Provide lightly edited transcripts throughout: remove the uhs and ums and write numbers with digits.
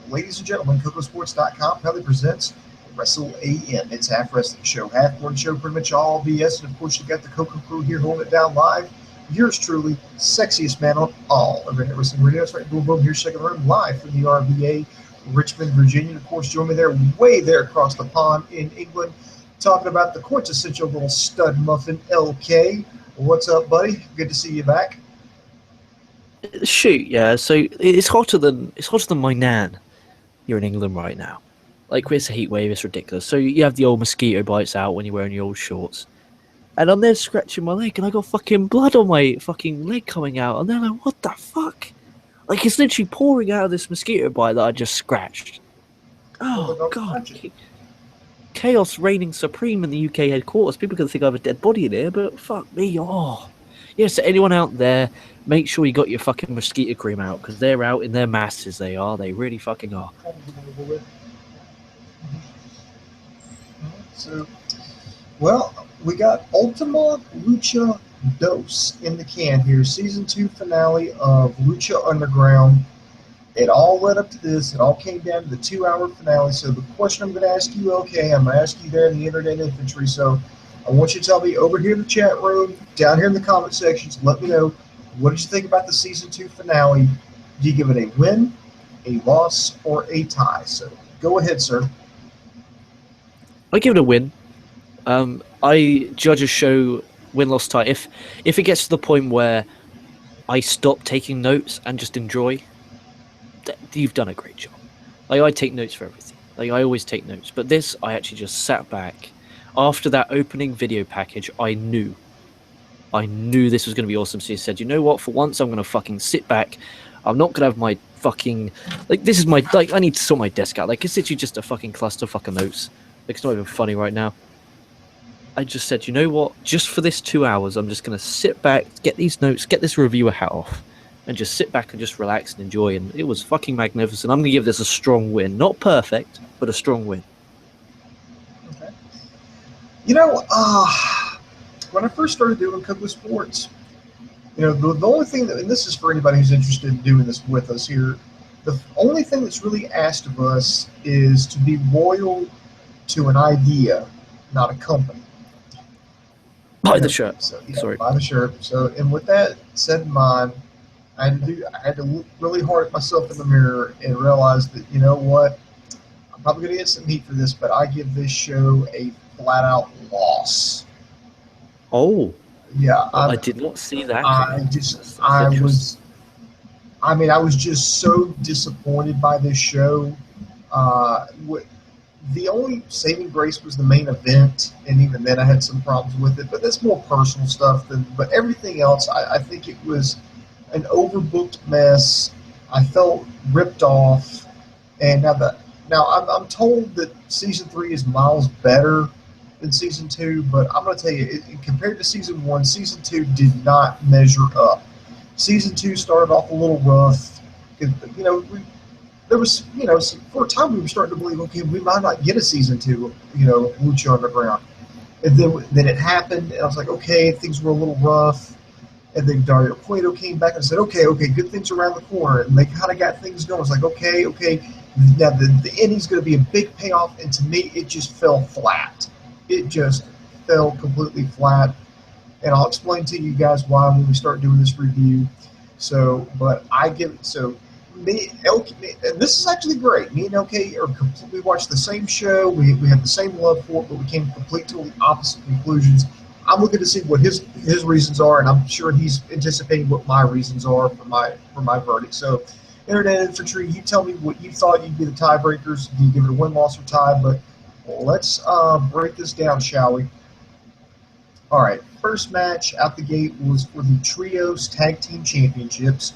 Ladies and gentlemen, KocoSports.com proudly presents Wrestle AM. It's half wrestling show, half morning show, pretty much all BS. And of course, you got the Koco crew here holding it down live. Yours truly, sexiest man on all of Internet Wrestling Radio. That's right, boom, boom, here's second room live from the RBA, Richmond, Virginia. And of course, join me there, way there across the pond in England, talking about the quintessential little stud muffin, LK. What's up, buddy? Good to see you back. Shoot, yeah. So it's hotter than my nan here in England right now. Like, it's a heat wave, it's ridiculous. So you have the old mosquito bites out when you're wearing your old shorts, and I'm there scratching my leg, and I got fucking blood on my fucking leg coming out, and they're like, "What the fuck?" Like, it's literally pouring out of this mosquito bite that I just scratched. Oh god, chaos reigning supreme in the UK headquarters. People can think I have a dead body in here, but fuck me. Oh. Yeah, so anyone out there, make sure you got your fucking mosquito cream out, because they're out in their masses, they are. They really fucking are. So, well, we got Ultima Lucha Dos in the can here. Season 2 finale of Lucha Underground. It all led up to this. It all came down to the 2-hour finale. So the question I'm going to ask you, okay, I'm going to ask you there in the Internet Infantry. So I want you to tell me over here in the chat room, down here in the comment sections, let me know, what did you think about the Season 2 finale? Do you give it a win, a loss, or a tie? So go ahead, sir. I give it a win. I judge a show win-loss tie. If it gets to the point where I stop taking notes and just enjoy, you've done a great job. Like, I take notes for everything. Like, I always take notes. But this, I actually just sat back. After that opening video package, I knew this was going to be awesome. So he said, you know what? For once, I'm going to fucking sit back. I'm not going to have my fucking... Like, this is my... Like, I need to sort my desk out. Like, it's literally just a fucking clusterfuck of notes. Like, it's not even funny right now. I just said, you know what? Just for this 2 hours, I'm just going to sit back, get these notes, get this reviewer hat off, and just sit back and just relax and enjoy. And it was fucking magnificent. I'm going to give this a strong win. Not perfect, but a strong win. You know, when I first started doing KocoSports, you know, the only thing that, and this is for anybody who's interested in doing this with us here, the only thing that's really asked of us is to be loyal to an idea, not a company. Buy the shirt. So, Sorry. Buy the shirt. So, and with that said in mind, I had to look really hard at myself in the mirror and realize that, you know what, I'm probably going to get some heat for this, but I give this show a flat-out loss. Oh. Yeah. I did not see that. I was just so disappointed by this show. The only saving grace was the main event, and even then I had some problems with it, but that's more personal stuff. But everything else, I think it was an overbooked mess. I felt ripped off, and now I'm told that Season 3 is miles better than Season 2, but I'm going to tell you, compared to Season 1, Season 2 did not measure up. Season 2 started off a little rough. You know, there was, you know, for a time we were starting to believe, okay, we might not get a Season 2, you know, Lucha Underground. And then it happened, and I was like, okay, things were a little rough. And then Dario Cueto came back and said, okay, good things around the corner. And they kind of got things going. I was like, okay. Now the ending's going to be a big payoff. And to me, it just fell flat. It just fell completely flat. And I'll explain to you guys why when we start doing this review. So, but I give it, so me, and this is actually great. Me and LK we watched the same show. We have the same love for it, but we came to completely opposite conclusions. I'm looking to see what his reasons are, and I'm sure he's anticipating what my reasons are for my verdict. So, Internet Infantry, you tell me what you thought you'd be the tiebreakers. Do you give it a win, loss, or tie? But let's break this down, shall we? All right, first match out the gate was for the Trios Tag Team Championships.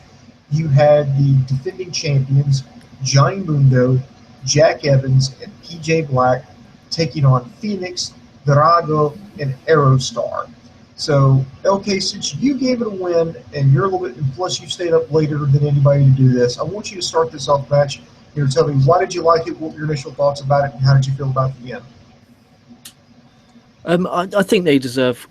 You had the defending champions, Johnny Mundo, Jack Evans, and PJ Black taking on Phoenix, Drago, and Aerostar. So, LK, since you gave it a win, and you're a little bit, and plus you stayed up later than anybody to do this, I want you to start this off match. You know, tell me, why did you like it, what were your initial thoughts about it, and how did you feel about the end? I think they deserve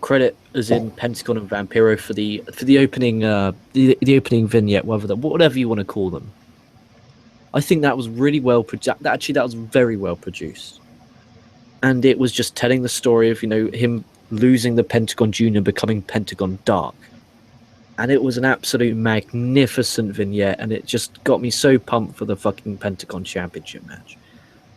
credit, as in Pentagon and Vampiro, for the opening the opening vignette, whatever you want to call them. I think that was really well produced. Actually, that was very well produced. And it was just telling the story of, him losing the Pentagon Junior, becoming Pentagon Dark. And it was an absolute magnificent vignette, and it just got me so pumped for the fucking Pentagon Championship match.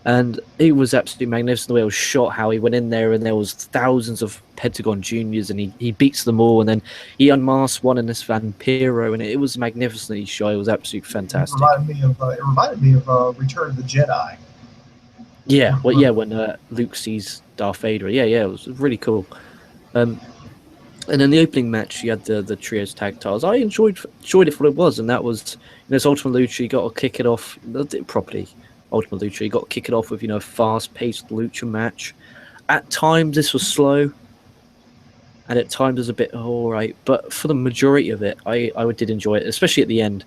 And it was absolutely magnificent the way it was shot, how he went in there and there was thousands of Pentagon Juniors and he beats them all, and then he unmasked one in this Vampiro, and it was magnificently shot. It was absolutely fantastic. It reminded me of Return of the Jedi. Yeah, when Luke sees Darth Vader. Yeah, it was really cool. And then the opening match, you had the trios tag titles. I enjoyed it for what it was, and that was, it's Ultima Lucha. You got to kick it off properly. Ultima Lucha, you got to kick it off with, a fast-paced lucha match. At times, this was slow, and at times, it was a bit all right. But for the majority of it, I did enjoy it, especially at the end.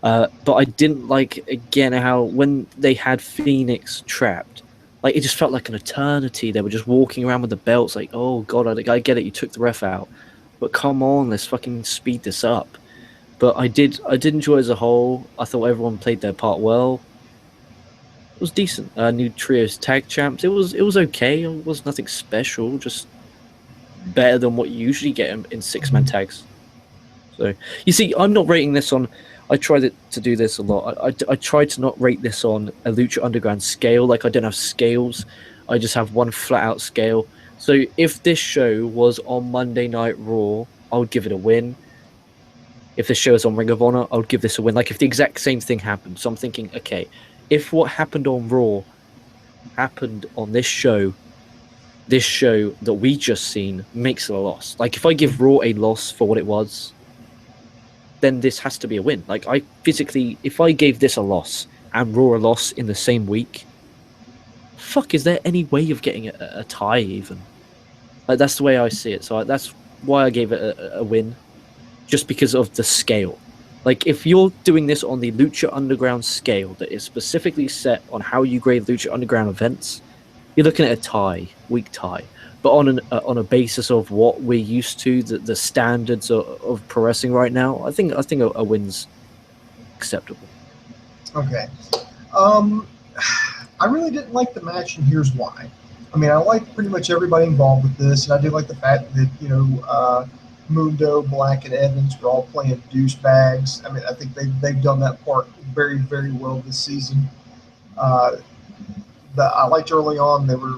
But I didn't like, again, how when they had Phoenix trapped, like, it just felt like an eternity. They were just walking around with the belts, like, oh, God, I get it, you took the ref out. But come on, let's fucking speed this up. But I did enjoy it as a whole. I thought everyone played their part well. It was decent. New trios tag champs. It was okay. It was nothing special. Just better than what you usually get in 6-man tags. So you see, I'm not rating this on. I tried to do this a lot. I tried to not rate this on a Lucha Underground scale. Like, I don't have scales. I just have one flat out scale. So if this show was on Monday Night Raw, I would give it a win. If this show is on Ring of Honor, I would give this a win. Like, if the exact same thing happened. So I'm thinking, okay, if what happened on Raw happened on this show that we just seen makes it a loss. Like, if I give Raw a loss for what it was, then this has to be a win. Like, if I gave this a loss and Raw a loss in the same week, fuck, is there any way of getting a tie even? Like, that's the way I see it. So that's why I gave it a win, just because of the scale. Like, if you're doing this on the Lucha Underground scale that is specifically set on how you grade Lucha Underground events, you're looking at a tie, weak tie. But on a basis of what we're used to, the standards of pro wrestling right now, I think a win's acceptable. Okay. I really didn't like the match, and here's why. I mean, I like pretty much everybody involved with this, and I do like the fact that, Mundo, Black, and Evans were all playing douchebags. I mean, I think they've done that part very, very well this season. I liked early on they were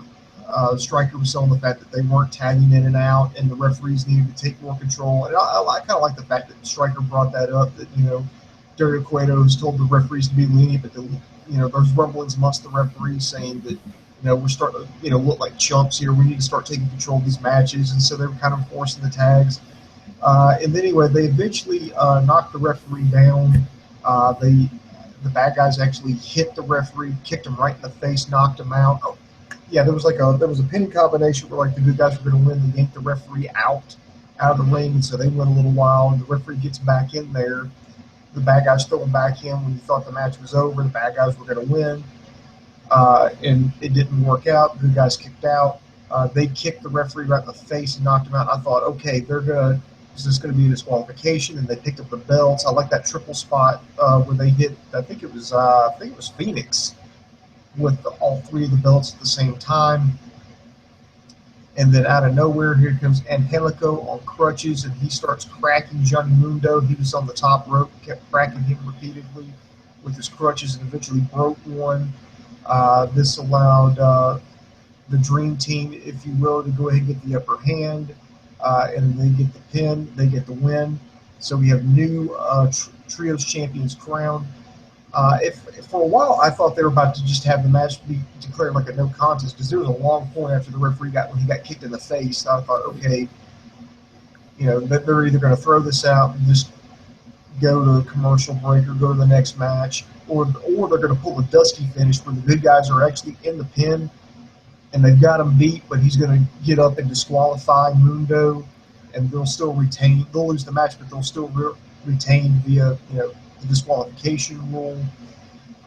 Stryker was selling the fact that they weren't tagging in and out, and the referees needed to take more control. And I kind of like the fact that Stryker brought that up, that, Dario Cueto has told the referees to be lenient, but there's rumblings amongst the referees saying that, we're starting to, look like chumps here. We need to start taking control of these matches. And so they were kind of enforcing the tags. And anyway, they eventually knocked the referee down. The bad guys actually hit the referee, kicked him right in the face, knocked him out. Oh, yeah, there was a pinning combination where, like, the good guys were going to win. They yanked the referee out of the ring, and so they went a little while. And the referee gets back in there. The bad guys throw him back in when you thought the match was over. The bad guys were going to win, and it didn't work out. The good guys kicked out. They kicked the referee right in the face and knocked him out. I thought, okay, this is going to be a disqualification, and they picked up the belts. I like that triple spot where they hit. I think it was Phoenix with all three of the belts at the same time. And then out of nowhere, here comes Angelico on crutches, and he starts cracking Johnny Mundo. He was on the top rope, kept cracking him repeatedly with his crutches, and eventually broke one. This allowed the Dream Team, if you will, to go ahead and get the upper hand, and they get the pin, they get the win. So we have new Trios Champions crown. If for a while I thought they were about to just have the match be declared like a no contest, because there was a long point after the referee when he got kicked in the face. I thought, okay, they're either going to throw this out and just go to a commercial break or go to the next match, or they're going to pull a dusty finish where the good guys are actually in the pin and they've got him beat, but he's going to get up and disqualify Mundo, and they'll still retain. They'll lose the match, but they'll still retain via the disqualification rule.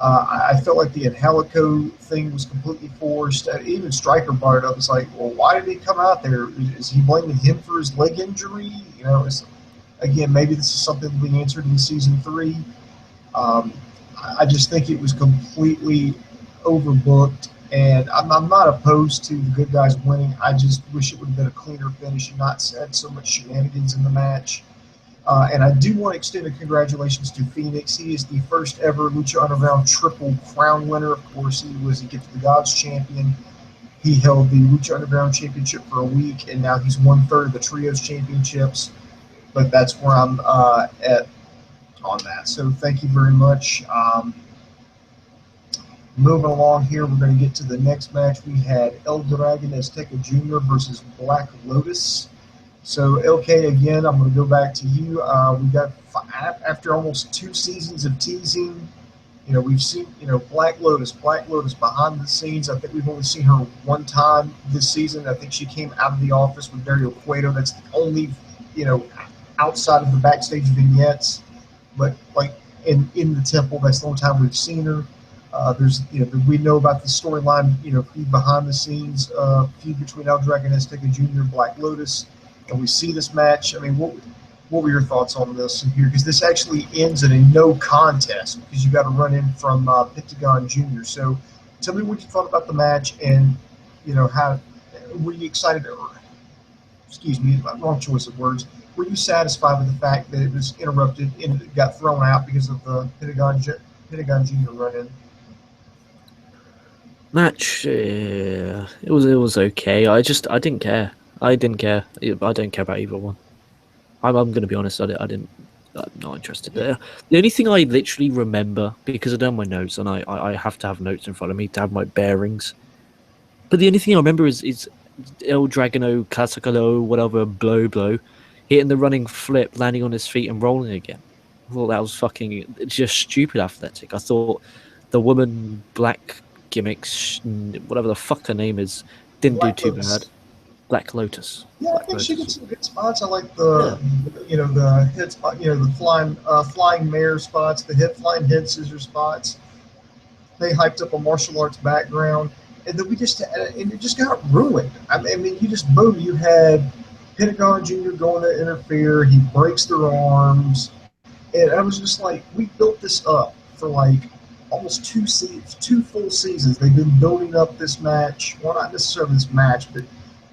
I felt like the Angelico thing was completely forced. Even Stryker brought it up. It's like, well, why did he come out there? Is he blaming him for his leg injury? Again, maybe this is something to be answered in season 3. I just think it was completely overbooked. And I'm not opposed to the good guys winning. I just wish it would have been a cleaner finish and not had so much shenanigans in the match. And I do want to extend a congratulations to Phoenix. He is the first ever Lucha Underground Triple Crown winner. Of course, he was the Gift of the Gods champion. He held the Lucha Underground Championship for a week, and now he's 1/3 of the Trios Championships. But that's where I'm at on that. So thank you very much. Moving along here, we're going to get to the next match. We had El Dragon Azteca Jr. versus Black Lotus. So, LK, again, I'm going to go back to you. We got, after almost 2 seasons of teasing, we've seen, Black Lotus behind the scenes. I think we've only seen her one time this season. I think she came out of the office with Dario Cueto. That's the only, outside of the backstage vignettes. But, like, in the temple, that's the only time we've seen her. There's, we know about the storyline, feed behind the scenes, feud between El Dragon Azteca Jr. and Black Lotus. And we see this match. I mean, what were your thoughts on this here? Because this actually ends in a no contest because you got to run in from Pentagon Jr. So tell me what you thought about the match and, how were you excited? Excuse me, wrong choice of words. Were you satisfied with the fact that it was interrupted and it got thrown out because of the Pentagon Jr. run-in? Match, it was okay. I didn't care. I don't care about either one. I'm going to be honest. I'm not interested there. The only thing I literally remember, because I done my notes and I have to have notes in front of me to have my bearings. But the only thing I remember is El Dragano Casacalo, whatever, blow, hitting the running flip, landing on his feet and rolling again. I thought that was fucking just stupid athletic. I thought the woman black gimmicks, whatever the fuck her name is, didn't do too bad. Black Lotus. Yeah, I think she did some good spots. I like the the head spot, the flying mare spots, the flying head scissor spots. They hyped up a martial arts background, and then it just got ruined. I mean, you had Pentagon Jr. going to interfere. He breaks their arms, and I was just like, we built this up for like almost 2 full seasons. They've been building up this match. Well, not necessarily this match, but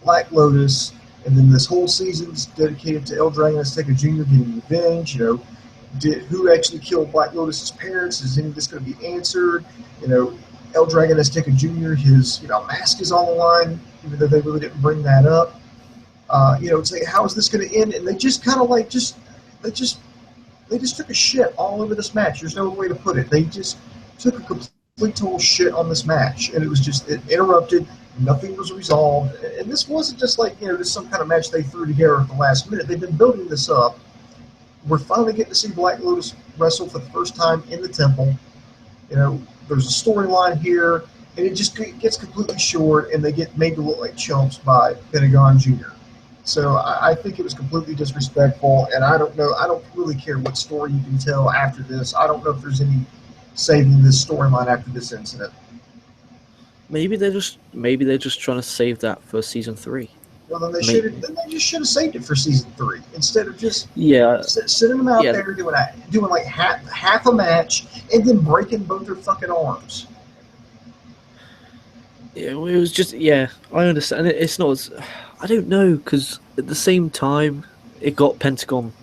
Black Lotus, and then this whole season's dedicated to El Dragon Azteca Jr. getting revenge. Who actually killed Black Lotus's parents? Is any of this going to be answered? El Dragon Azteca Jr. His mask is on the line, even though they really didn't bring that up. It's like, how is this going to end? And they just kind of like they just took a shit all over this match. There's no way to put it. They just took a complete total shit on this match, and it interrupted. Nothing was resolved, and this wasn't just like just some kind of match they threw together at the last minute. They've been building this up. We're finally getting to see Black Lotus wrestle for the first time in the temple. There's a storyline here, and it just gets completely short, and they get made to look like chumps by Pentagon Jr. So I think it was completely disrespectful, and I don't know. I don't really care what story you can tell after this. I don't know if there's any saving this storyline after this incident. Maybe they're just trying to save that for season 3. Well, then they just should have saved it for season 3 instead of just sending them out there doing like half a match and then breaking both their fucking arms. Yeah, it was just I understand. It's not as I don't know because at the same time it got Pentagon.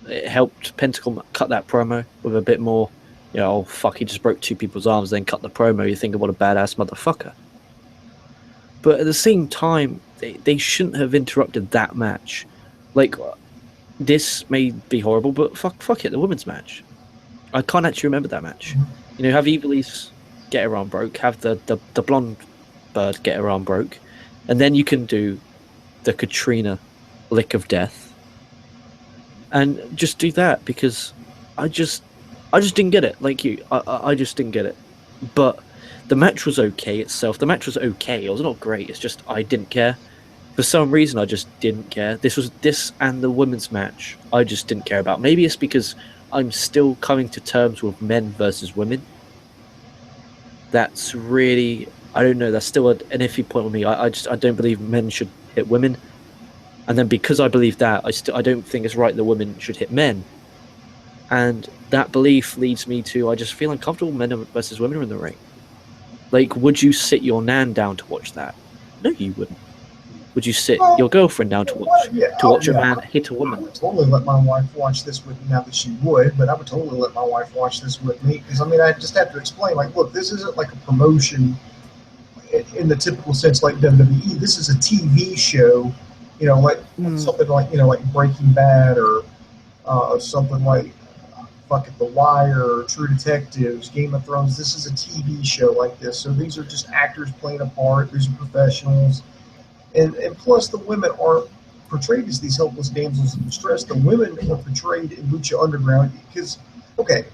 It helped Pentagon cut that promo with a bit more. Oh fuck, he just broke 2 people's arms, then cut the promo. You think, what a badass motherfucker. But at the same time, they shouldn't have interrupted that match. Like, this may be horrible, but fuck it, the women's match. I can't actually remember that match. Have Ivelisse get her arm broke, have the blonde bird get her arm broke, and then you can do the Katrina lick of death. And just do that, because I just didn't get it. Like you, I just didn't get it. But the match was okay itself. The match was okay. It was not great. It's just I didn't care. For some reason, I just didn't care. This and the women's match, I just didn't care about. Maybe it's because I'm still coming to terms with men versus women. That's really, I don't know. That's still an iffy point with me. I don't believe men should hit women. And then because I believe that, I don't think it's right that women should hit men. And that belief leads me to I just feel uncomfortable men versus women in the ring. Like, would you sit your nan down to watch that? No, you wouldn't. Would you sit Well, your girlfriend down yeah, to watch a man hit a I woman? would totally let my wife watch this with me. Not that she would, but I would totally let my wife watch this with me because I mean, I just have to explain. Like, look, this isn't like a promotion in the typical sense like WWE. This is a TV show, like something like like Breaking Bad or something like fuck it, The Wire, True Detectives, Game of Thrones. This is a TV show like this. So these are just actors playing a part. These are professionals. And plus, the women aren't portrayed as these helpless damsels in distress. The women are portrayed in Lucha Underground because, okay,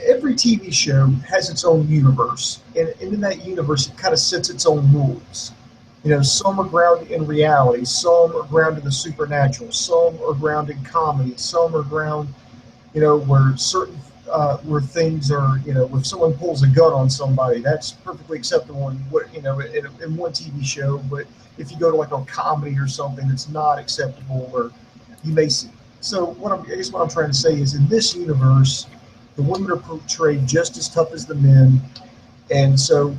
every TV show has its own universe. And in that universe, it kind of sets its own rules. Some are grounded in reality, some are grounded in the supernatural, some are grounded in comedy, some are grounded where certain where things are, if someone pulls a gun on somebody, that's perfectly acceptable in in one TV show. But if you go to like a comedy or something, it's not acceptable, or you may see. So I guess what I'm trying to say is, in this universe, the women are portrayed just as tough as the men, and so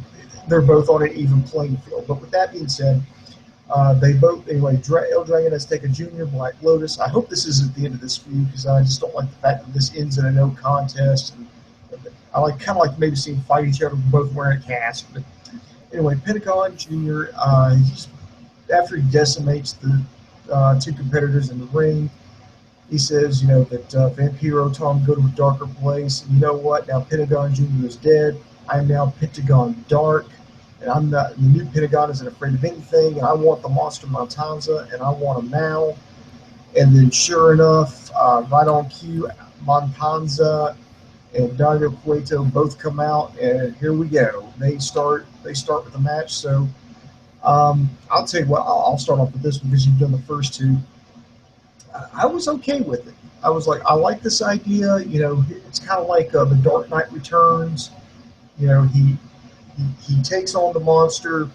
they're both on an even playing field. But with that being said, they both, anyway, El Dragon has taken Junior, Black Lotus. I hope this isn't the end of this feud because I just don't like the fact that this ends in a no contest. And I kind of like maybe seeing fight each other both wearing a cast. But anyway, Pentagon Junior, after he decimates the two competitors in the ring, he says, that Vampiro told him to go to a darker place. And you know what? Now Pentagon Junior is dead. I am now Pentagon Dark. And I'm not, the new Pentagon isn't afraid of anything, and I want the monster Matanzza, and I want him now. And then, sure enough, right on cue, Matanzza and Dario Cueto both come out, and here we go. They start with the match. So I'll tell you what, I'll start off with this because you've done the first two. I was okay with it. I was like, I like this idea. It's kind of like The Dark Knight Returns. He takes on the monster.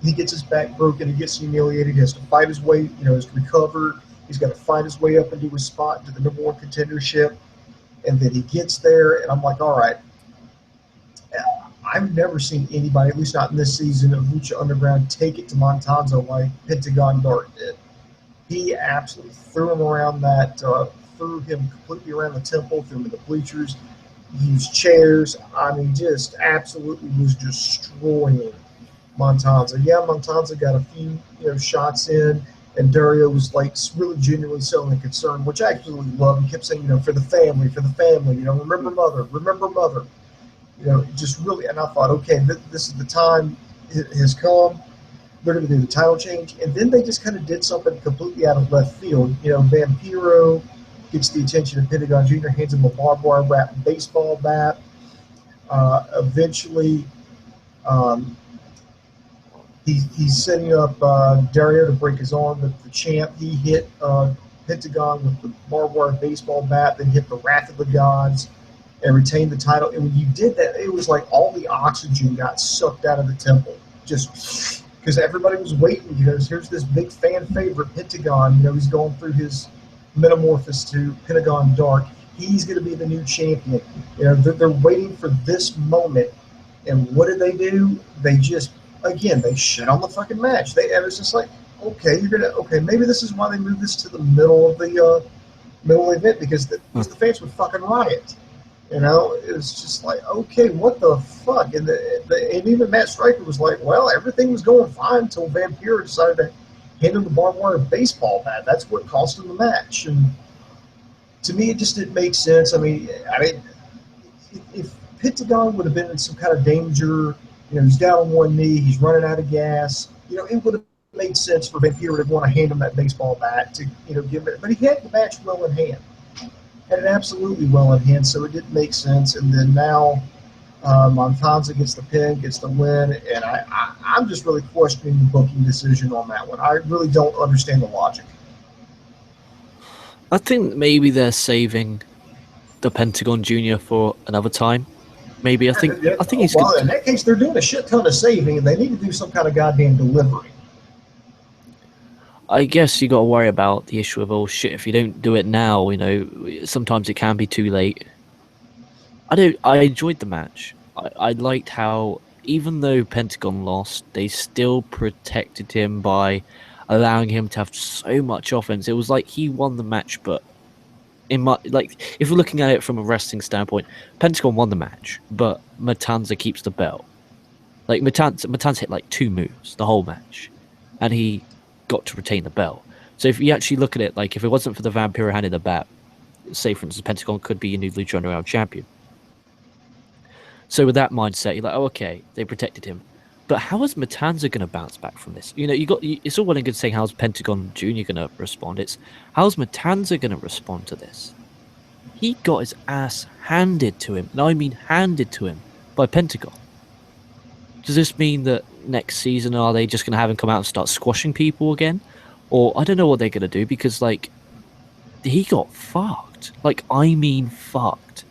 He gets his back broken. He gets humiliated. He has to fight his way, has to recover. He's got to fight his way up into his spot to the number one contendership. And then he gets there, and I'm like, all right. I've never seen anybody, at least not in this season of Lucha Underground, take it to Matanzza like Pentagon Dark did. He absolutely threw him around threw him completely around the temple, threw him in the bleachers, used chairs. I mean, just absolutely was destroying Matanzza. Yeah, Matanzza got a few, shots in, and Dario was like really genuinely showing concern, which I absolutely love. He kept saying, for the family, remember mother. Just really, and I thought, okay, this is the time it has come. They're going to do the title change, and then they just kind of did something completely out of left field. Vampiro gets the attention of Pentagon Jr., hands him a barbed wire wrapped baseball bat. Eventually, he's setting up Dario to break his arm. The champ, he hit Pentagon with the barbed wire baseball bat, then hit the Wrath of the Gods and retained the title. And when you did that, it was like all the oxygen got sucked out of the temple. Just because everybody was waiting, because here's this big fan favorite, Pentagon. He's going through his metamorphosis to Pentagon Dark. He's going to be the new champion. They're waiting for this moment. And what did they do? They just, again, they shit on the fucking match. And it's just like, okay, maybe this is why they moved this to the middle of the event, because the fans would fucking riot. It's just like, okay, what the fuck? And and even Matt Striker was like, well, everything was going fine until Vampiro decided to hand him the barbed wire baseball bat. That's what cost him the match. And to me, it just didn't make sense. I mean, if Pentagon would have been in some kind of danger, he's down on one knee, he's running out of gas, it would have made sense for Vampiro to want to hand him that baseball bat to, give it. But he had the match well in hand. Had it absolutely well in hand, so it didn't make sense. And then now Matanzza gets the pin, gets the win, and I'm just really questioning the booking decision on that one. I really don't understand the logic. I think maybe they're saving the Pentagon Junior for another time. Maybe I think he's well. good. In that case, they're doing a shit ton of saving, and they need to do some kind of goddamn delivery. I guess you got to worry about the issue of, oh shit, if you don't do it now, sometimes it can be too late. I enjoyed the match. I liked how even though Pentagon lost, they still protected him by allowing him to have so much offense. It was like he won the match, but in my like if we're looking at it from a wrestling standpoint, Pentagon won the match, but Matanzza keeps the belt. Like Matanzza hit like 2 moves the whole match, and he got to retain the belt. So if you actually look at it, like if it wasn't for the Vampiro handing the bat, say for instance, Pentagon could be a new Lucha Underground champion. So with that mindset, you're like, oh, okay, they protected him. But how is Matanzza going to bounce back from this? It's all well and good saying how's Pentagon Jr. going to respond. It's how's Matanzza going to respond to this? He got his ass handed to him, and I mean handed to him, by Pentagon. Does this mean that next season are they just going to have him come out and start squashing people again? Or I don't know what they're going to do because, like, he got fucked. Like, I mean fucked.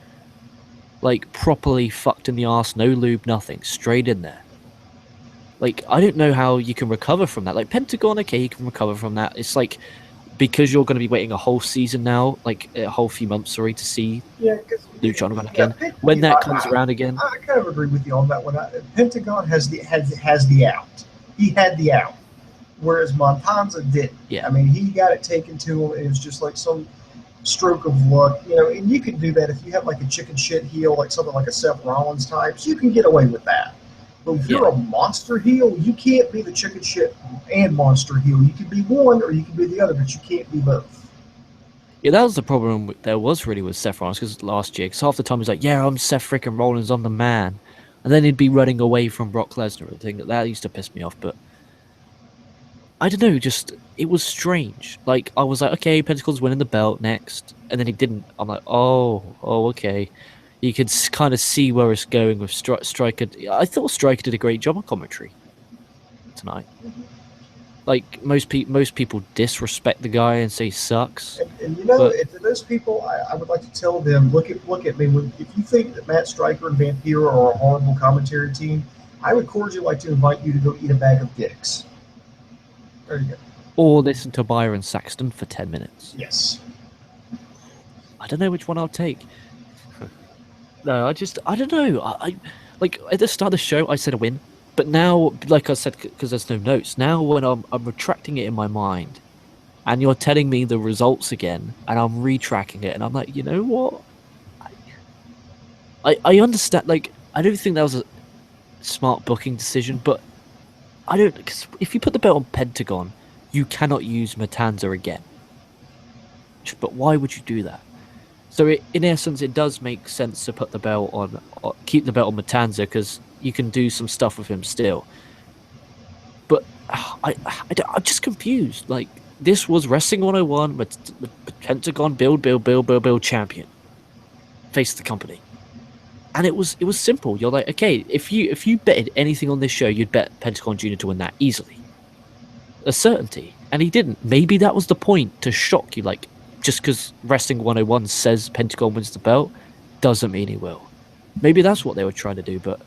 Like, properly fucked in the arse, no lube, nothing. Straight in there. Like, I don't know how you can recover from that. Like, Pentagon, okay, you can recover from that. It's like, because you're going to be waiting a whole season now, like, a whole few months, sorry, to see Lucha Underground again. When that comes around again. I kind of agree with you on that one. Pentagon has the out. He had the out. Whereas Matanzza didn't. Yeah. I mean, he got it taken to him, and it was just like some stroke of luck, and you can do that if you have like a chicken shit heel, like something like a Seth Rollins type, so you can get away with that. But if you're a monster heel, you can't be the chicken shit and monster heel. You can be one or you can be the other, but you can't be both. Yeah, that was the problem there was really with Seth Rollins, because last year, because half the time he's like, yeah, I'm Seth freaking Rollins, I'm the man. And then he'd be running away from Brock Lesnar and thing. That used to piss me off, but I don't know, just it was strange. Like, I was like, okay, Pentagon's winning the belt next, and then he didn't. I'm like, oh, okay. You could kind of see where it's going with Striker. I thought Striker did a great job on commentary tonight. Like, most people disrespect the guy and say he sucks. And if those people, I would like to tell them, look at me. If you think that Matt Striker and Vampiro are a horrible commentary team, I would cordially like to invite you to go eat a bag of dicks. There you go. Or listen to Byron Saxton for 10 minutes. Yes. I don't know which one I'll take. No, I don't know. I like at the start of the show, I said a win, but now, like I said, because there's no notes. Now, when I'm retracting it in my mind, and you're telling me the results again, and I'm retracking it, and I'm like, you know what? I understand. Like, I don't think that was a smart booking decision, but I don't. Because if you put the belt on Pentagon, you cannot use Matanzza again. But why would you do that? So in essence, it does make sense to put the belt on, keep the belt on Matanzza, because you can do some stuff with him still. But I'm just confused. Like, this was Wrestling 101, but Pentagon build champion, face the company, and it was simple. You're like, okay, if you betted anything on this show, you'd bet Pentagon Jr. to win that easily, a certainty, and he didn't. Maybe that was the point, to shock you, like. Just because Wrestling 101 says Pentagon wins the belt doesn't mean he will. Maybe that's what they were trying to do, but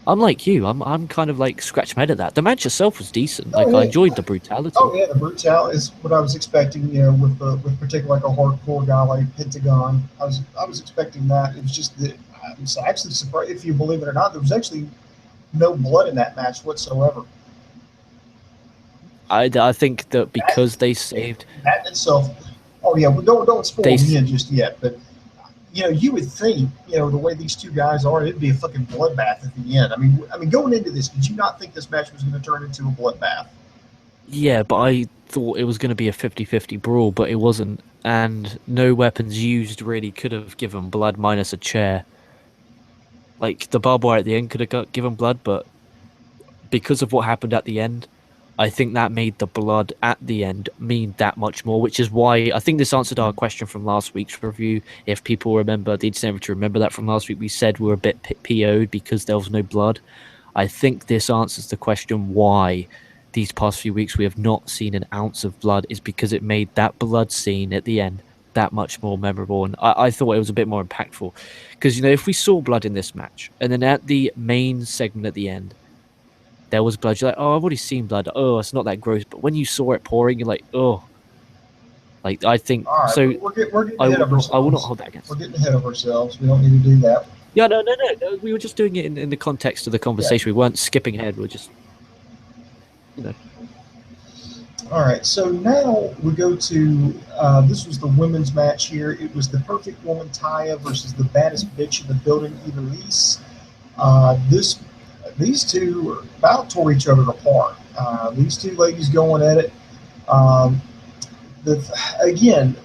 I'm like you. I'm kind of like scratching my head at that. The match itself was decent. Like, I enjoyed the brutality. Oh yeah, the brutality is what I was expecting. With particularly like a hardcore guy like Pentagon, I was expecting that. It was just that I was actually surprised, if you believe it or not, there was actually no blood in that match whatsoever. I think that because they saved that itself. Oh yeah, well, don't spoil me in just yet. But you would think, the way these two guys are, it'd be a fucking bloodbath at the end. I mean, going into this, did you not think this match was going to turn into a bloodbath? Yeah, but I thought it was going to be a 50-50 brawl, but it wasn't, and no weapons used really could have given blood minus a chair. Like, the barbed wire at the end could have given blood, but because of what happened at the end, I think that made the blood at the end mean that much more, which is why I think this answered our question from last week's review. If people remember, they just never to remember that from last week, we said we were a bit PO'd because there was no blood. I think this answers the question why these past few weeks we have not seen an ounce of blood, is because it made that blood scene at the end that much more memorable. And I thought it was a bit more impactful. Because, if we saw blood in this match, and then at the main segment at the end, there was blood, you're like, oh, I've already seen blood. Oh, it's not that gross. But when you saw it pouring, you're like, oh, like I think All right, so. we're getting I ahead will of not. I will not ourselves. hold that against We're them. getting ahead of ourselves. We don't need to do that. Yeah, no. We were just doing it in the context of the Yeah. conversation. We weren't skipping ahead. We are just, you know. All right, so now we go to this was the women's match here. It was the Perfect Woman Taya versus the baddest bitch in the building, Elise. These two about tore each other apart. These two ladies going at it. Um, the again,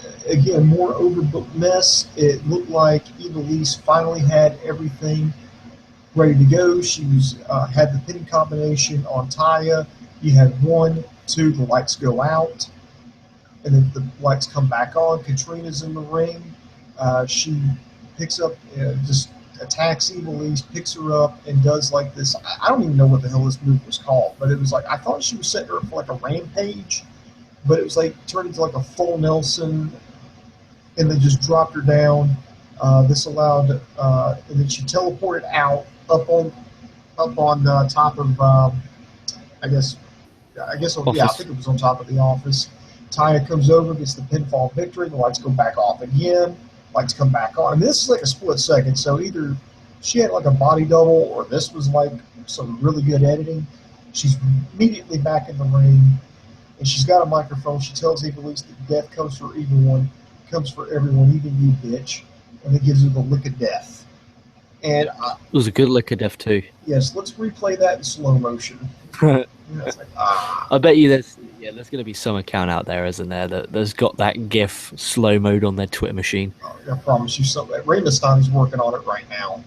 more overbooked mess. It looked like Elise finally had everything ready to go. She was had the pinning combination on Taya. You had 1, 2, the lights go out, and then the lights come back on. Katrina's in the ring. She picks up, just attacks Evilise, picks her up, and does like this. I don't even know what the hell this move was called, but it was like I thought she was setting her up for like a rampage, but it was like turned into like a full Nelson, and then just dropped her down. This allowed, and then she teleported out up on top of, I guess, yeah, I Office. think it was on top of the office. Taya comes over, gets the pinfall victory. The lights go back off again. Lights come back on. I mean, this is like a split second. So either she had like a body double, or this was like some really good editing. She's immediately back in the ring, and she's got a microphone. She tells Evilise that death comes for everyone, even you, bitch, and it gives her the lick of death. And It was a good lick of death too. yes, let's replay that in slow motion. It's like, I bet you there's going to be some account out there, isn't there, that's got that GIF slow mode on their Twitter machine. I promise you something. Raymondstein's working on it right now.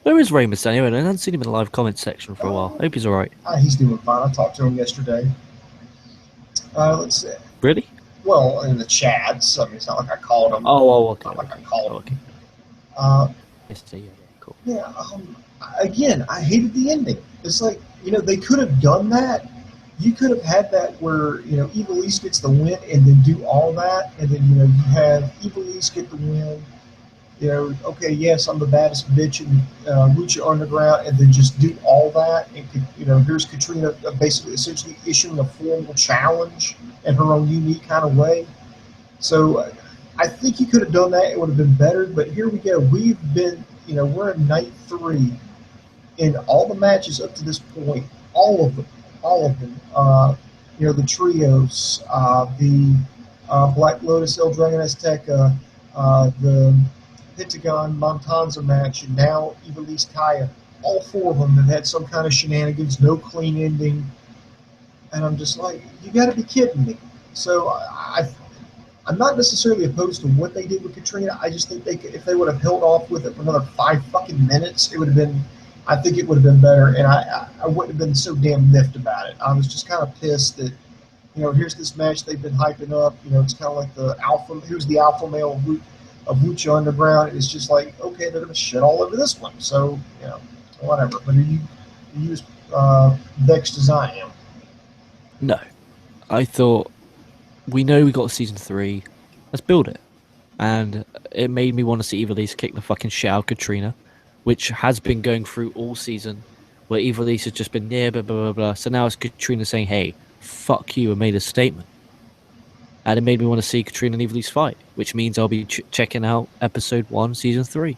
Where is Ray Mysterio? I haven't seen him in the live comment section for a while. I hope he's all right. He's doing fine. I talked to him yesterday. Let's see. Really? Well, in the chats. I mean, it's not like I called him. Okay. Not like I called him. Okay. Yeah, Cool. Yeah. Again, I hated the ending. It's like, they could have done that. You could have had that where, Evilise gets the win and then do all that. And then, you have Evilise get the win. Okay, yes, I'm the baddest bitch in Lucha Underground, and then just do all that. And, here's Katrina basically essentially issuing a formal challenge in her own unique kind of way. So I think you could have done that. It would have been better. But here we go. We've been, we're in night 3. In all the matches up to this point, all of them, the trios, the Black Lotus, El Dragon Azteca, the Pentagon Matanzza match, and now Evilise Taya, all 4 of them have had some kind of shenanigans, no clean ending, and I'm just like, you got to be kidding me. So I'm not necessarily opposed to what they did with Katrina. I just think if they would have held off with it for another 5 fucking minutes, it would have been. I think it would have been better, and I wouldn't have been so damn miffed about it. I was just kind of pissed that, here's this match they've been hyping up. It's kind of like the alpha. Who's the alpha male of Lucha Underground? It's just like, okay, they're going to shit all over this one. So, whatever. But are you as vexed as I am? No. I thought, we know we got season 3. Let's build it. And it made me want to see Evilise kick the fucking shit out of Katrina, which has been going through all season, where Evilise has just been blah, blah, blah, blah. So now it's Katrina saying, hey, fuck you, and made a statement. And it made me want to see Katrina and Evilise fight, which means I'll be checking out episode 1, season 3.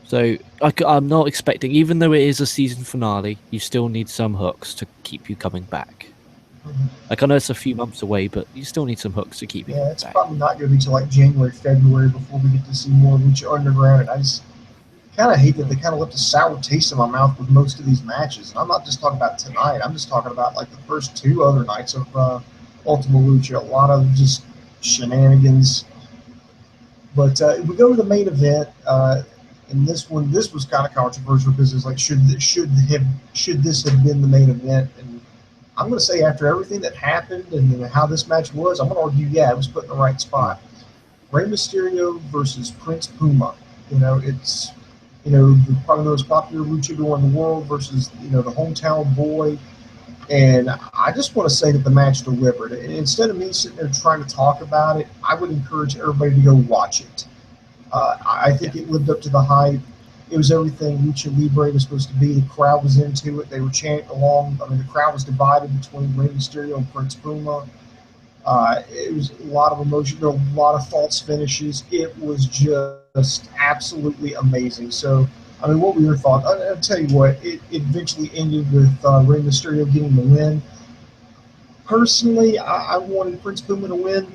So I'm not expecting, even though it is a season finale, you still need some hooks to keep you coming back. Mm-hmm. Like, I know it's a few months away, but you still need some hooks to keep you coming back. Yeah, it's probably not going to be till like January, February before we get to see more Lucha Underground, and I just kind of hate that they kind of left a sour taste in my mouth with most of these matches. And I'm not just talking about tonight. I'm just talking about like the first 2 other nights of Ultima Lucha. A lot of just shenanigans. But we go to the main event. And this was kind of controversial because it's like, should this have been the main event? And I'm going to say, after everything that happened and how this match was, I'm going to argue, yeah, it was put in the right spot. Rey Mysterio versus Prince Puma. It's probably the most popular luchador in the world versus, the hometown boy. And I just want to say that the match delivered. And instead of me sitting there trying to talk about it, I would encourage everybody to go watch it. I think it lived up to the hype. It was everything Lucha Libre was supposed to be. The crowd was into it. They were chanting along. I mean, the crowd was divided between Rey Mysterio and Prince Puma. It was a lot of emotion, a lot of false finishes. It was just absolutely amazing. So, I mean, what were your thoughts? I'll tell you what, it eventually ended with Rey Mysterio getting the win. Personally, I wanted Prince Puma to win.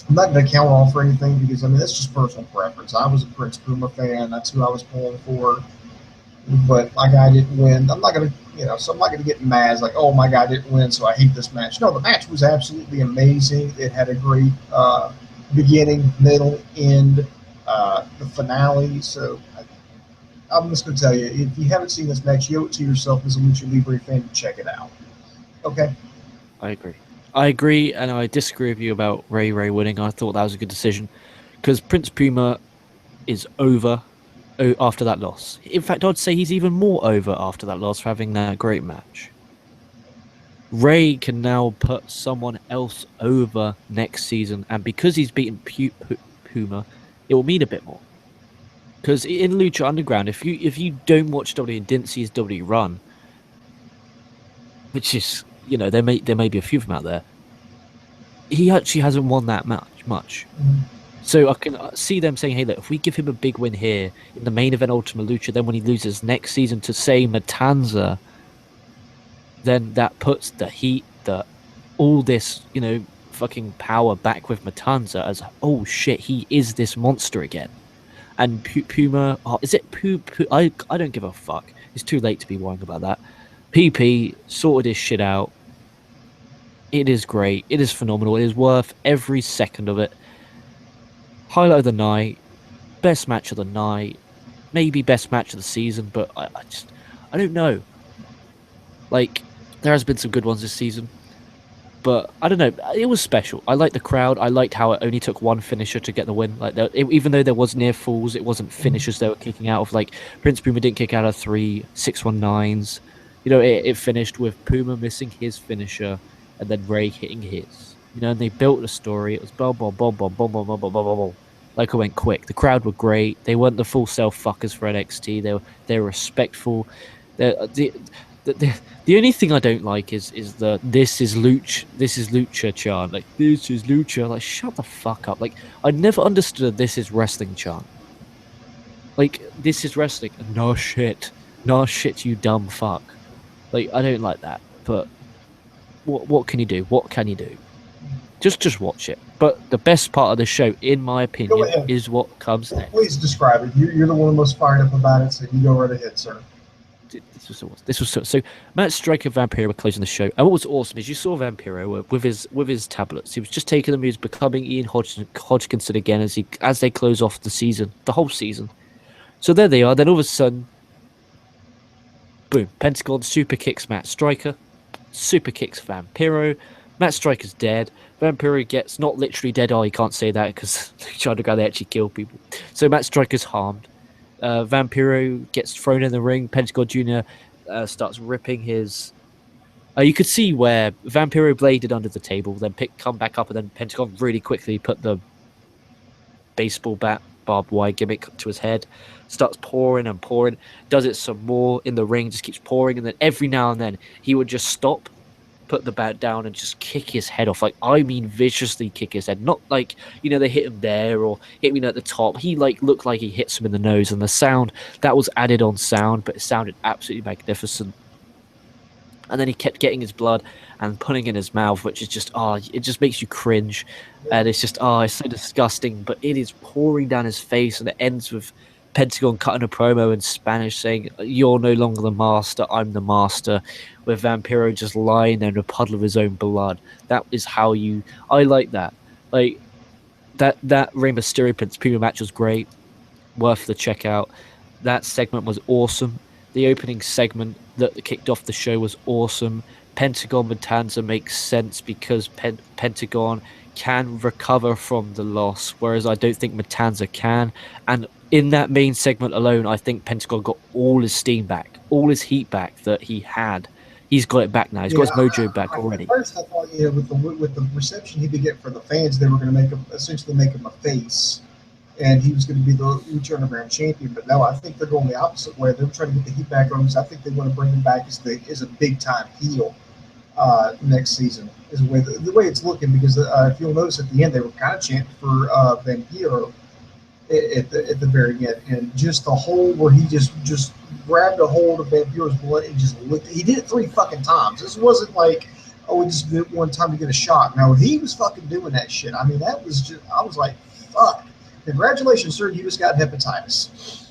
I'm not going to count off or anything because, I mean, that's just personal preference. I was a Prince Puma fan. That's who I was pulling for. But my guy didn't win. I'm not going to, so I'm not going to get mad. It's like, oh, my guy didn't win, so I hate this match. No, the match was absolutely amazing. It had a great beginning, middle, end, the finale. So I'm just going to tell you, if you haven't seen this match, you owe it to yourself as a Lucha Libre fan to check it out. Okay? I agree, and I disagree with you about Ray winning. I thought that was a good decision because Prince Puma is over after that loss. In fact, I'd say he's even more over after that loss for having that great match. Ray can now put someone else over next season, and because he's beaten Puma, it will mean a bit more. Because in Lucha Underground, if you don't watch WWE and didn't see his WWE run, which is, there may be a few of them out there, he actually hasn't won that much. Mm-hmm. So I can see them saying, hey, look, if we give him a big win here in the main event Ultima Lucha, then when he loses next season to, say, Matanzza, then that puts the heat, all this, fucking power back with Matanzza as, oh shit, he is this monster again. And Puma, is it Puma? I don't give a fuck. It's too late to be worrying about that. PP sorted his shit out. It is great. It is phenomenal. It is worth every second of it. Highlight of the night, best match of the night, maybe best match of the season, but I don't know. Like, there has been some good ones this season, but I don't know. It was special. I liked the crowd. I liked how it only took one finisher to get the win. Like, even though there was near falls, it wasn't finishers they were kicking out of. Like, Prince Puma didn't kick out of 3 619s. It finished with Puma missing his finisher and then Ray hitting his. And they built a story. It was blah, blah, blah, blah, blah, blah, blah, blah, blah, blah. Like, it went quick. The crowd were great. They weren't the full self fuckers for NXT. They were respectful. The only thing I don't like is the this is Lucha chant. Like, this is Lucha. Like, shut the fuck up. Like, I never understood this is wrestling chant. Like, this is wrestling. No shit, you dumb fuck. Like, I don't like that. But what can you do? What can you do? Just watch it. But the best part of the show, in my opinion, is what comes next. Please describe it. You're the one most fired up about it, so you go right ahead, sir. This was so. Matt Striker and Vampiro were closing the show, and what was awesome is you saw Vampiro with his tablets. He was just taking them. He was becoming Ian Hodgkinson again as they close off the whole season. So there they are. Then all of a sudden, boom! Pentagon super kicks Matt Striker, super kicks Vampiro. Matt Striker's dead. Vampiro gets not literally dead. Oh, you can't say that because they actually kill people. So Matt Striker's harmed. Vampiro gets thrown in the ring. Pentagon Jr. Starts ripping his. You could see where Vampiro bladed under the table, then come back up, and then Pentagon really quickly put the baseball bat barbed wire gimmick to his head. Starts pouring and pouring. Does it some more in the ring. Just keeps pouring, and then every now and then he would just stop, put the bat down, and just kick his head off. Like, I mean, viciously kick his head. Not like, they hit him there or hit him at the top. He looked like he hits him in the nose, and the sound that was added on sound, but it sounded absolutely magnificent. And then he kept getting his blood and putting it in his mouth, which is just it just makes you cringe, and it's just it's so disgusting. But it is pouring down his face, and it ends with Pentagon cutting a promo in Spanish saying, "You're no longer the master, I'm the master," with Vampiro just lying there in a puddle of his own blood. That is how I like that. Like, that Rey Mysterio Prince Puma match was great. Worth the checkout. That segment was awesome. The opening segment that kicked off the show was awesome. Pentagon Matanzza makes sense because Pentagon can recover from the loss, whereas I don't think Matanzza can. And in that main segment alone, I think Pentagon got all his steam back, all his heat back that he had. He's got it back now. He's got his mojo back already. At first, I thought, with the reception he could get for the fans, they were going to essentially make him a face. and he was going to be the Lucha Underground champion. But no, I think they're going the opposite way. They're trying to get the heat back on him. I think they want to bring him back as a big time heel next season. Is the way it's looking, because if you'll notice at the end they were kind of chanting for Vampiro at the very end, and just the hole where he just grabbed a hold of Vampiro's blood and just licked it. He did it 3 fucking times. This wasn't like, oh, we just did it one time to get a shot. No, he was fucking doing that shit. I mean, that was just, I was like, fuck. Congratulations, sir. You just got hepatitis.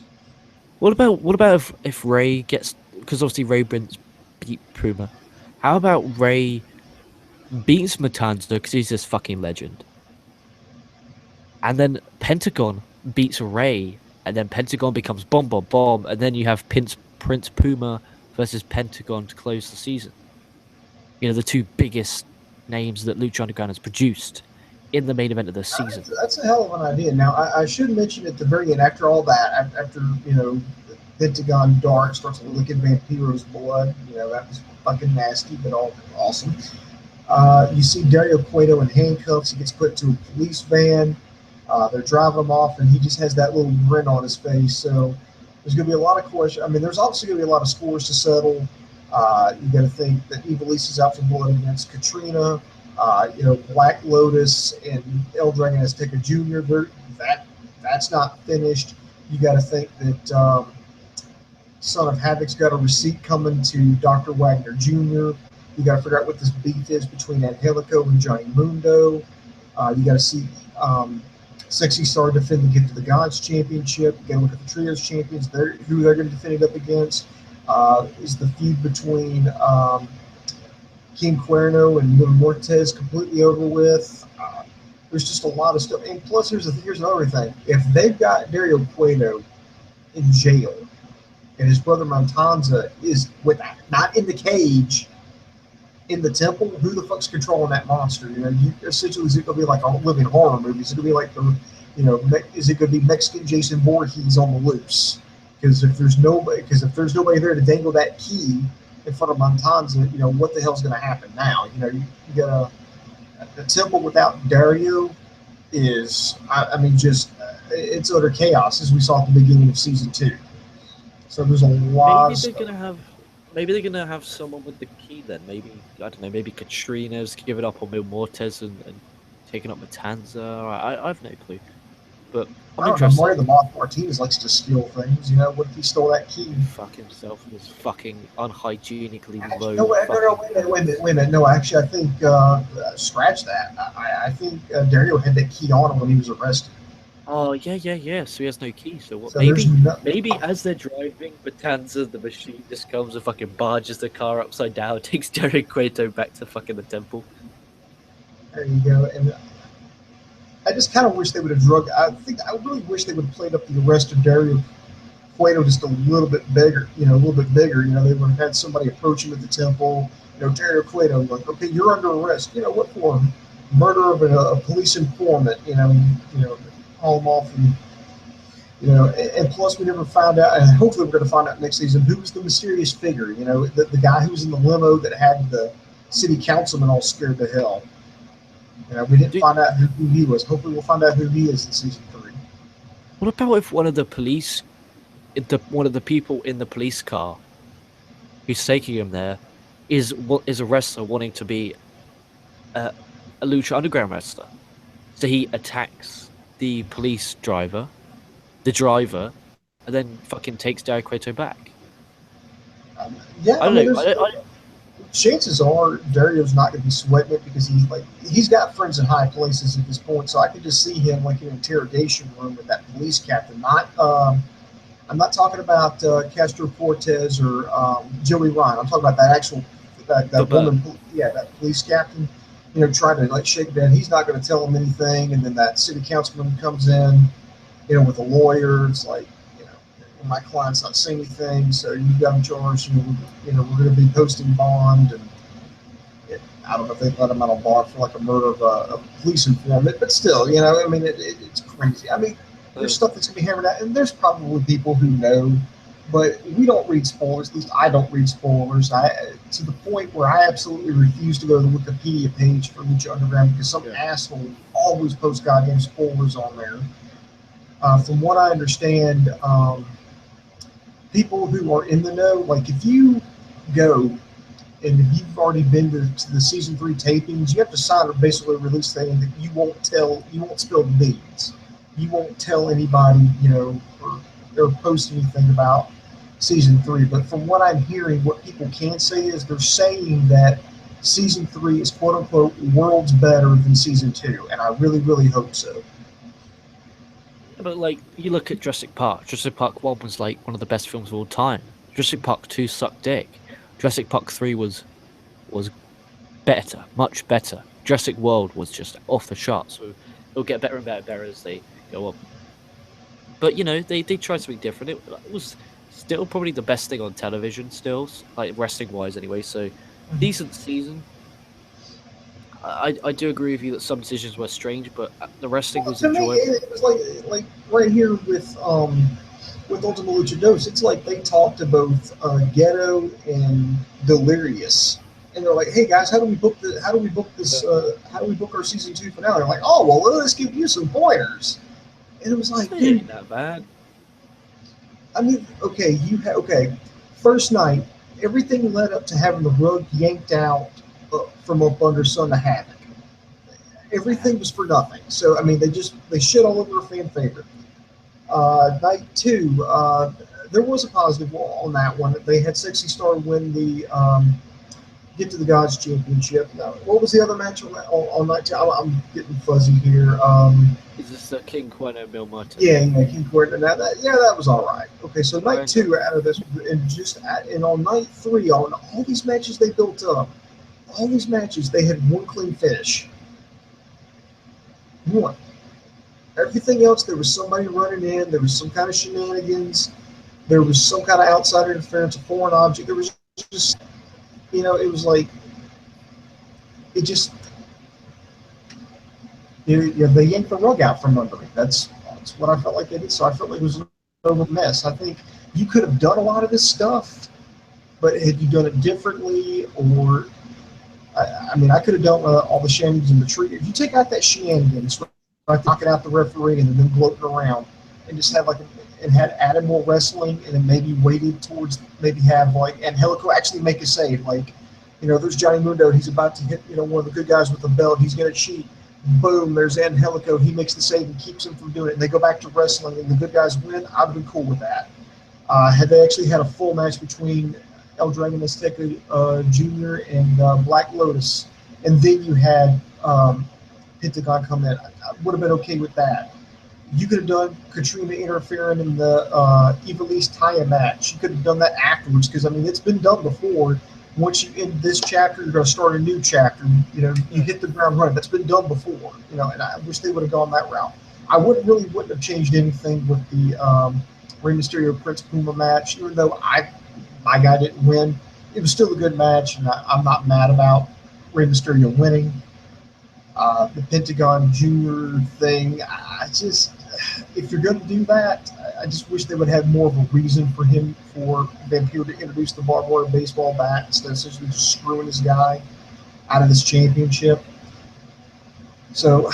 What about if Ray gets, because obviously Ray beat Puma. How about Ray beats Matanzza because he's this fucking legend, and then Pentagon beats Ray, and then Pentagon becomes Bomb, and then you have Prince Puma versus Pentagon to close the season. You know, the 2 biggest names that Lucha Underground has produced in the main event of the season. That's a hell of an idea. Now, I should mention at the very end, after all that, after, Pentagon Dark starts licking Vampiro's blood, that was fucking nasty, but all awesome. You see Dario Cueto in handcuffs. He gets put into a police van. They're driving him off, and he just has that little grin on his face. So there's going to be a lot of questions. I mean, there's obviously going to be a lot of scores to settle. You got to think that Evilise is out for blood against Katrina. Black Lotus and El Dragon Azteca Jr. That's not finished. You got to think that Son of Havoc's got a receipt coming to Dr. Wagner Jr. You got to figure out what this beef is between Angelico and Johnny Mundo. You got to see Sexy Star defend the Gift of the Gods Championship. You got to look at the Trios Champions. Who they're going to defend it up against. Is the feud between King Cuerno and Mil Mortez completely over with? There's just a lot of stuff. And plus, here's another thing. If they've got Dario Cueto in jail, and his brother Matanzza is not in the cage, in the temple, who the fuck's controlling that monster? Essentially, is it going to be like a living horror movie? Is it going to be like is it going to be Mexican Jason Voorhees on the loose? Because if there's nobody there to dangle that key in front of Matanzza, what the hell's going to happen now? You got a temple without Dario is, it's utter chaos, as we saw at the beginning of season 2. So there's a lot. Maybe they're gonna have someone with the key then. Maybe, I don't know. Maybe Katrina's given up on Mil Mortez and taking up Matanzza. I have no clue. But I'm interested. Mario the Moth Martinez likes to steal things. What if he stole that key? Fuck himself in his fucking unhygienically low. No, wait a minute. No, actually, I think scratch that. I think Dario had that key on him when he was arrested. Oh, yeah. So he has no key. So what? So maybe as they're driving, Matanzza, the machine, just comes and fucking barges the car upside down, takes Dario Cueto back to fucking the temple. There you go. And I just kind of wish they would have I really wish they would have played up the arrest of Dario Cueto just a little bit bigger. They would have had somebody approach him at the temple. Dario Cueto, like, okay, you're under arrest. What for? Murder of a police informant. Haul him off, and plus we never found out, and hopefully we're going to find out next season, who was the mysterious figure, the guy who was in the limo that had the city councilman all scared to hell. We didn't find out who he was. Hopefully we'll find out who he is in season 3. What about if one of the people in the police car who's taking him there is a wrestler wanting to be a Lucha Underground wrestler? So he attacks the police driver, and then fucking takes Dario Cueto back. I don't know. Chances are Dario's not going to be sweating it because he's got friends in high places at this point. So I could just see him like in an interrogation room with that police captain. I'm not talking about Castro Cortez or Joey Ryan. I'm talking about that actual that woman. Yeah, that police captain. Trying to shake it down. He's not going to tell him anything, and then that city councilman comes in, with a lawyer. It's like, my client's not saying anything, so you got him charged. We're going to be posting bond, and I don't know if they let him out on bond for like a murder of a police informant, but still, it's crazy. There's stuff that's going to be hammered out, and there's probably people who know. But we don't read spoilers. At least I don't read spoilers. To the point where I absolutely refuse to go to the Wikipedia page for Lucha Underground because some asshole always posts goddamn spoilers on there. From what I understand, people who are in the know, like if you go and if you've already been to the season 3 tapings, you have to sign a basically release saying that you won't spill the beans, you won't tell anybody, or post anything about season 3. But from what I'm hearing, what people can say is they're saying that season 3 is quote unquote worlds better than season 2, and I really, really hope so. But like, you look at Jurassic Park. Jurassic Park 1 was like one of the best films of all time. Jurassic Park 2 sucked dick. Jurassic Park 3 was better, much better. Jurassic World was just off the charts. So it'll get better and better and better as they go on. But they tried something different. It was still probably the best thing on television, still, like wrestling wise, anyway. So decent season. I do agree with you that some decisions were strange, but the wrestling was enjoyable. Me, it was like right here with Ultima Lucha, it's like they talked to both Ghetto and Delirious, and they're like, "Hey guys, how do we book this? How do we book our season 2 finale?" They're like, "Oh well, let's give you some pointers." And it was like, it ain't that bad. I mean, okay. First night, everything led up to having the rug yanked out from up under Son of Havoc. Everything was for nothing. So I mean, they shit all over a fan favorite. Night 2, there was a positive on that one. They had Sexy Star win the Get to the Gods Championship. Now, what was the other match on night 2? I'm getting fuzzy here. Is this the King Cuerno Mil Martin? Yeah, King Cuerno. That was all right. Okay, so night 2 out of this, and on night 3, on all these matches they built up, all these matches they had one clean finish. One. Everything else, there was somebody running in, there was some kind of shenanigans, there was some kind of outside interference, a foreign object. There was just, it was like, it just, they yanked the rug out from under me. That's what I felt like they did. So I felt like it was a mess. I think you could have done a lot of this stuff, but had you done it differently, or, I mean, I could have done all the shenanigans in the tree. If you take out that shenanigans, like knocking out the referee and then gloating around, and just have had added more wrestling, and then maybe waited towards have Angelico actually make a save. There's Johnny Mundo, he's about to hit one of the good guys with the belt, he's gonna cheat. Boom, there's Angelico, he makes the save and keeps him from doing it, and they go back to wrestling and the good guys win. I'd have been cool with that. Had they actually had a full match between El Dragon Azteca Jr. and Black Lotus, and then you had Pentagon come in, I would have been okay with that. You could have done Katrina interfering in the Evilise Taya match. You could have done that afterwards, because I mean it's been done before. Once you end this chapter, you're going to start a new chapter. You hit the ground running. That's been done before. And I wish they would have gone that route. I wouldn't have changed anything with the Rey Mysterio Prince Puma match, even though my guy didn't win. It was still a good match, and I'm not mad about Rey Mysterio winning. The Pentagon Jr. thing, if you're going to do that, I just wish they would have more of a reason for Vampiro to introduce the barbed wire baseball bat instead of essentially just screwing this guy out of this championship. So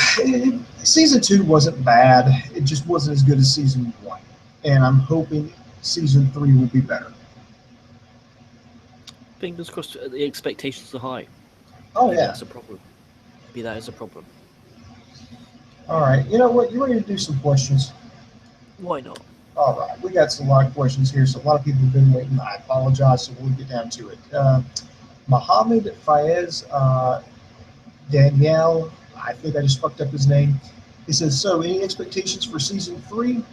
season 2 wasn't bad. It just wasn't as good as season 1. And I'm hoping season 3 will be better. Fingers crossed. The expectations are high. Oh, yeah. That's a problem. Maybe that is a problem. All right. You know what? You ready to do some questions? Why not? All right. We got a lot of questions here, so a lot of people have been waiting. I apologize, so we'll get down to it. Mohammed Fayez Danielle, I think I just fucked up his name. He says, so any expectations for season 3?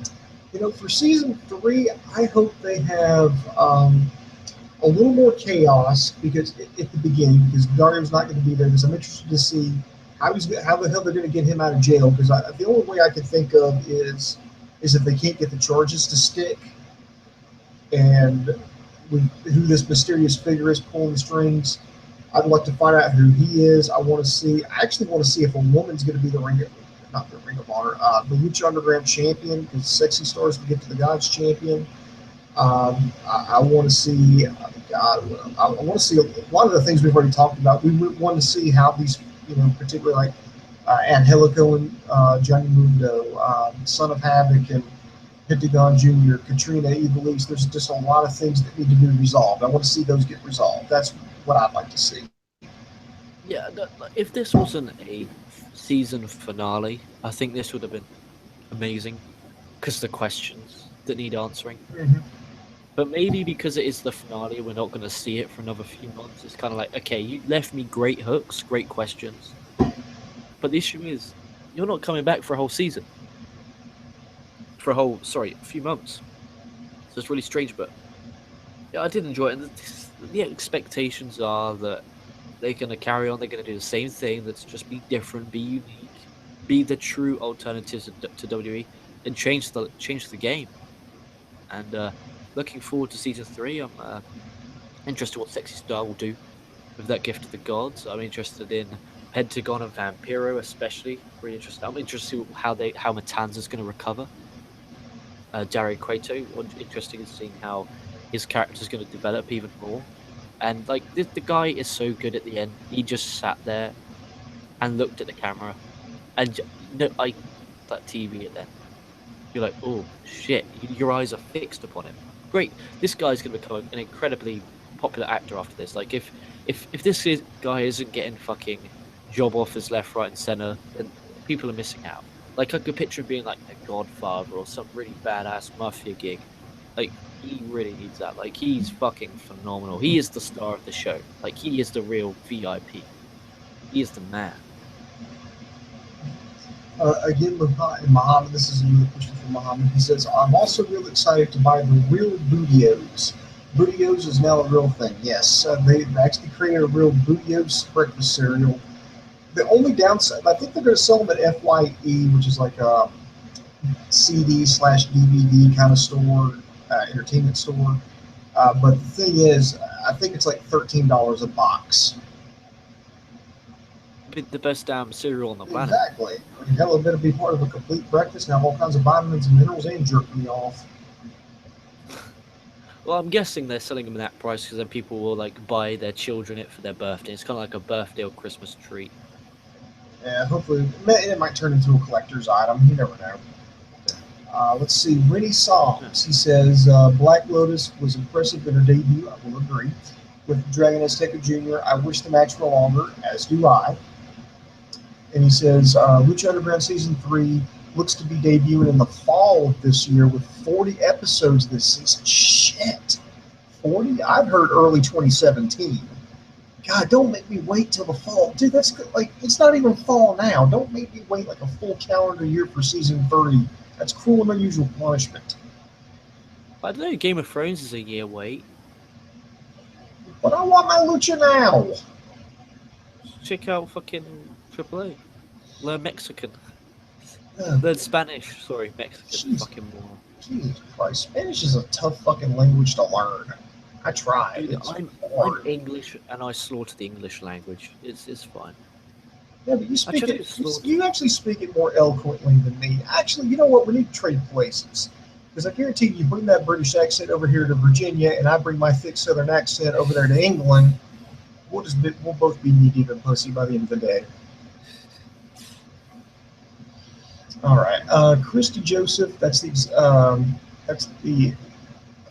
For season 3, I hope they have a little more chaos because at the beginning, because Dario's not going to be there, because I'm interested to see how the hell they're going to get him out of jail. Because the only way I can think of is if they can't get the charges to stick, and with who this mysterious figure is pulling the strings. I'd like to find out who he is. I actually want to see if a woman's going to be the Ring of Honor, the Lucha Underground champion, because Sexy Stars to get to the Gods champion. I want to see. I want to see a lot of the things we've already talked about. We want to see how these, particularly like Angelico and Johnny Mundo, Son of Havoc and Pentagon Jr., Katrina, Evilise. There's just a lot of things that need to be resolved. I want to see those get resolved. That's what I'd like to see. Yeah, if this wasn't a season finale, I think this would have been amazing because the questions that need answering. Mm-hmm. But maybe because it is the finale, we're not going to see it for another few months. It's kind of like, okay, you left me great hooks, great questions. But the issue is, you're not coming back for a whole season. A few months. So it's really strange, but yeah, I did enjoy it. And the expectations are that they're going to carry on. They're going to do the same thing. That's just be different, be unique, be the true alternatives to WWE, and change the game. And looking forward to season 3. I'm interested what Sexy Star will do with that gift of the gods. I'm interested in Pentagon and Vampiro, especially. Really interested. I'm interested in how Matanza's going to recover. Dario Cueto, interesting in seeing how his character's going to develop even more. And like the guy is so good at the end. He just sat there and looked at the camera, and that TV at the end. You're like, oh shit! Your eyes are fixed upon him. Great, this guy's going to become an incredibly popular actor after this. Like, if this guy isn't getting fucking job offers left, right, and center, then people are missing out. Like, I could picture him being like The Godfather or some really badass mafia gig. Like, he really needs that. Like, he's fucking phenomenal. He is the star of the show. Like, he is the real VIP. He is the man. Again, Muhammad, this is another question from Muhammad. He says, I'm also real excited to buy the real Bootios. Bootios is now a real thing, yes. They actually created a real Bootios breakfast cereal. The only downside, I think they're going to sell them at FYE, which is like a CD/DVD kind of store, entertainment store. But the thing is, I think it's like $13 a box. The best damn cereal on the planet. Exactly. I mean, hell, it'll be part of a complete breakfast and have all kinds of vitamins and minerals and jerk me off. Well, I'm guessing they're selling them at that price because then people will like buy their children it for their birthday. It's kind of like a birthday or Christmas treat. Yeah, hopefully it might turn into a collector's item. You never know. Let's see. Rennie Songs. He says Black Lotus was impressive in her debut. I will agree. With Dragon Azteca Jr., I wish the match were longer, as do I. And he says Lucha Underground Season 3 looks to be debuting in the fall of this year with 40 episodes this season. Shit. 40? I've heard early 2017. God, don't make me wait till the fall. Dude, that's good. Like, it's not even fall now. Don't make me wait like a full calendar year for Season 30. That's cruel and unusual punishment. I don't know, Game of Thrones is a year wait. But I want my Lucha now. Check out fucking AAA. Learn Mexican. Learn Spanish. Sorry, Mexican. Jeez. Fucking more. Jesus Christ. Spanish is a tough fucking language to learn. I tried. Dude, I'm English and I slaughter the English language. It's fine. Yeah, but you actually speak it more eloquently than me. Actually, you know what? We need to trade places. Because I guarantee you bring that British accent over here to Virginia and I bring my thick Southern accent over there to England, we'll both be knee-deep in pussy by the end of the day. All right. Christy Joseph, I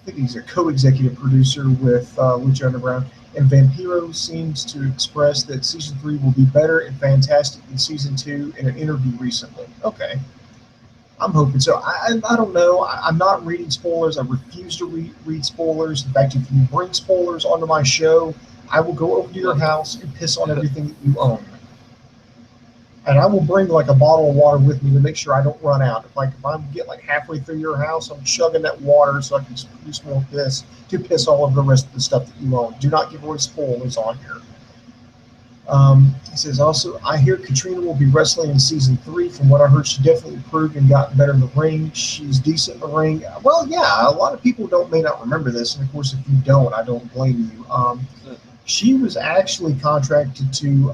think he's a co-executive producer with Lucha Underground. And Vampiro seems to express that Season 3 will be better and fantastic than Season 2 in an interview recently. Okay. I'm hoping so. I don't know. I'm not reading spoilers. I refuse to read spoilers. In fact, if you bring spoilers onto my show, I will go over to your house and piss on everything that you own. And I will bring like a bottle of water with me to make sure I don't run out. If I get like halfway through your house, I'm chugging that water so I can produce more piss to piss all over the rest of the stuff that you own. Do not give away spoilers on here. He says also, I hear Katrina will be wrestling in Season 3. From what I heard, she definitely improved and gotten better in the ring. She's decent in the ring. Well, yeah, a lot of people may not remember this. And of course, if you don't, I don't blame you. She was actually contracted to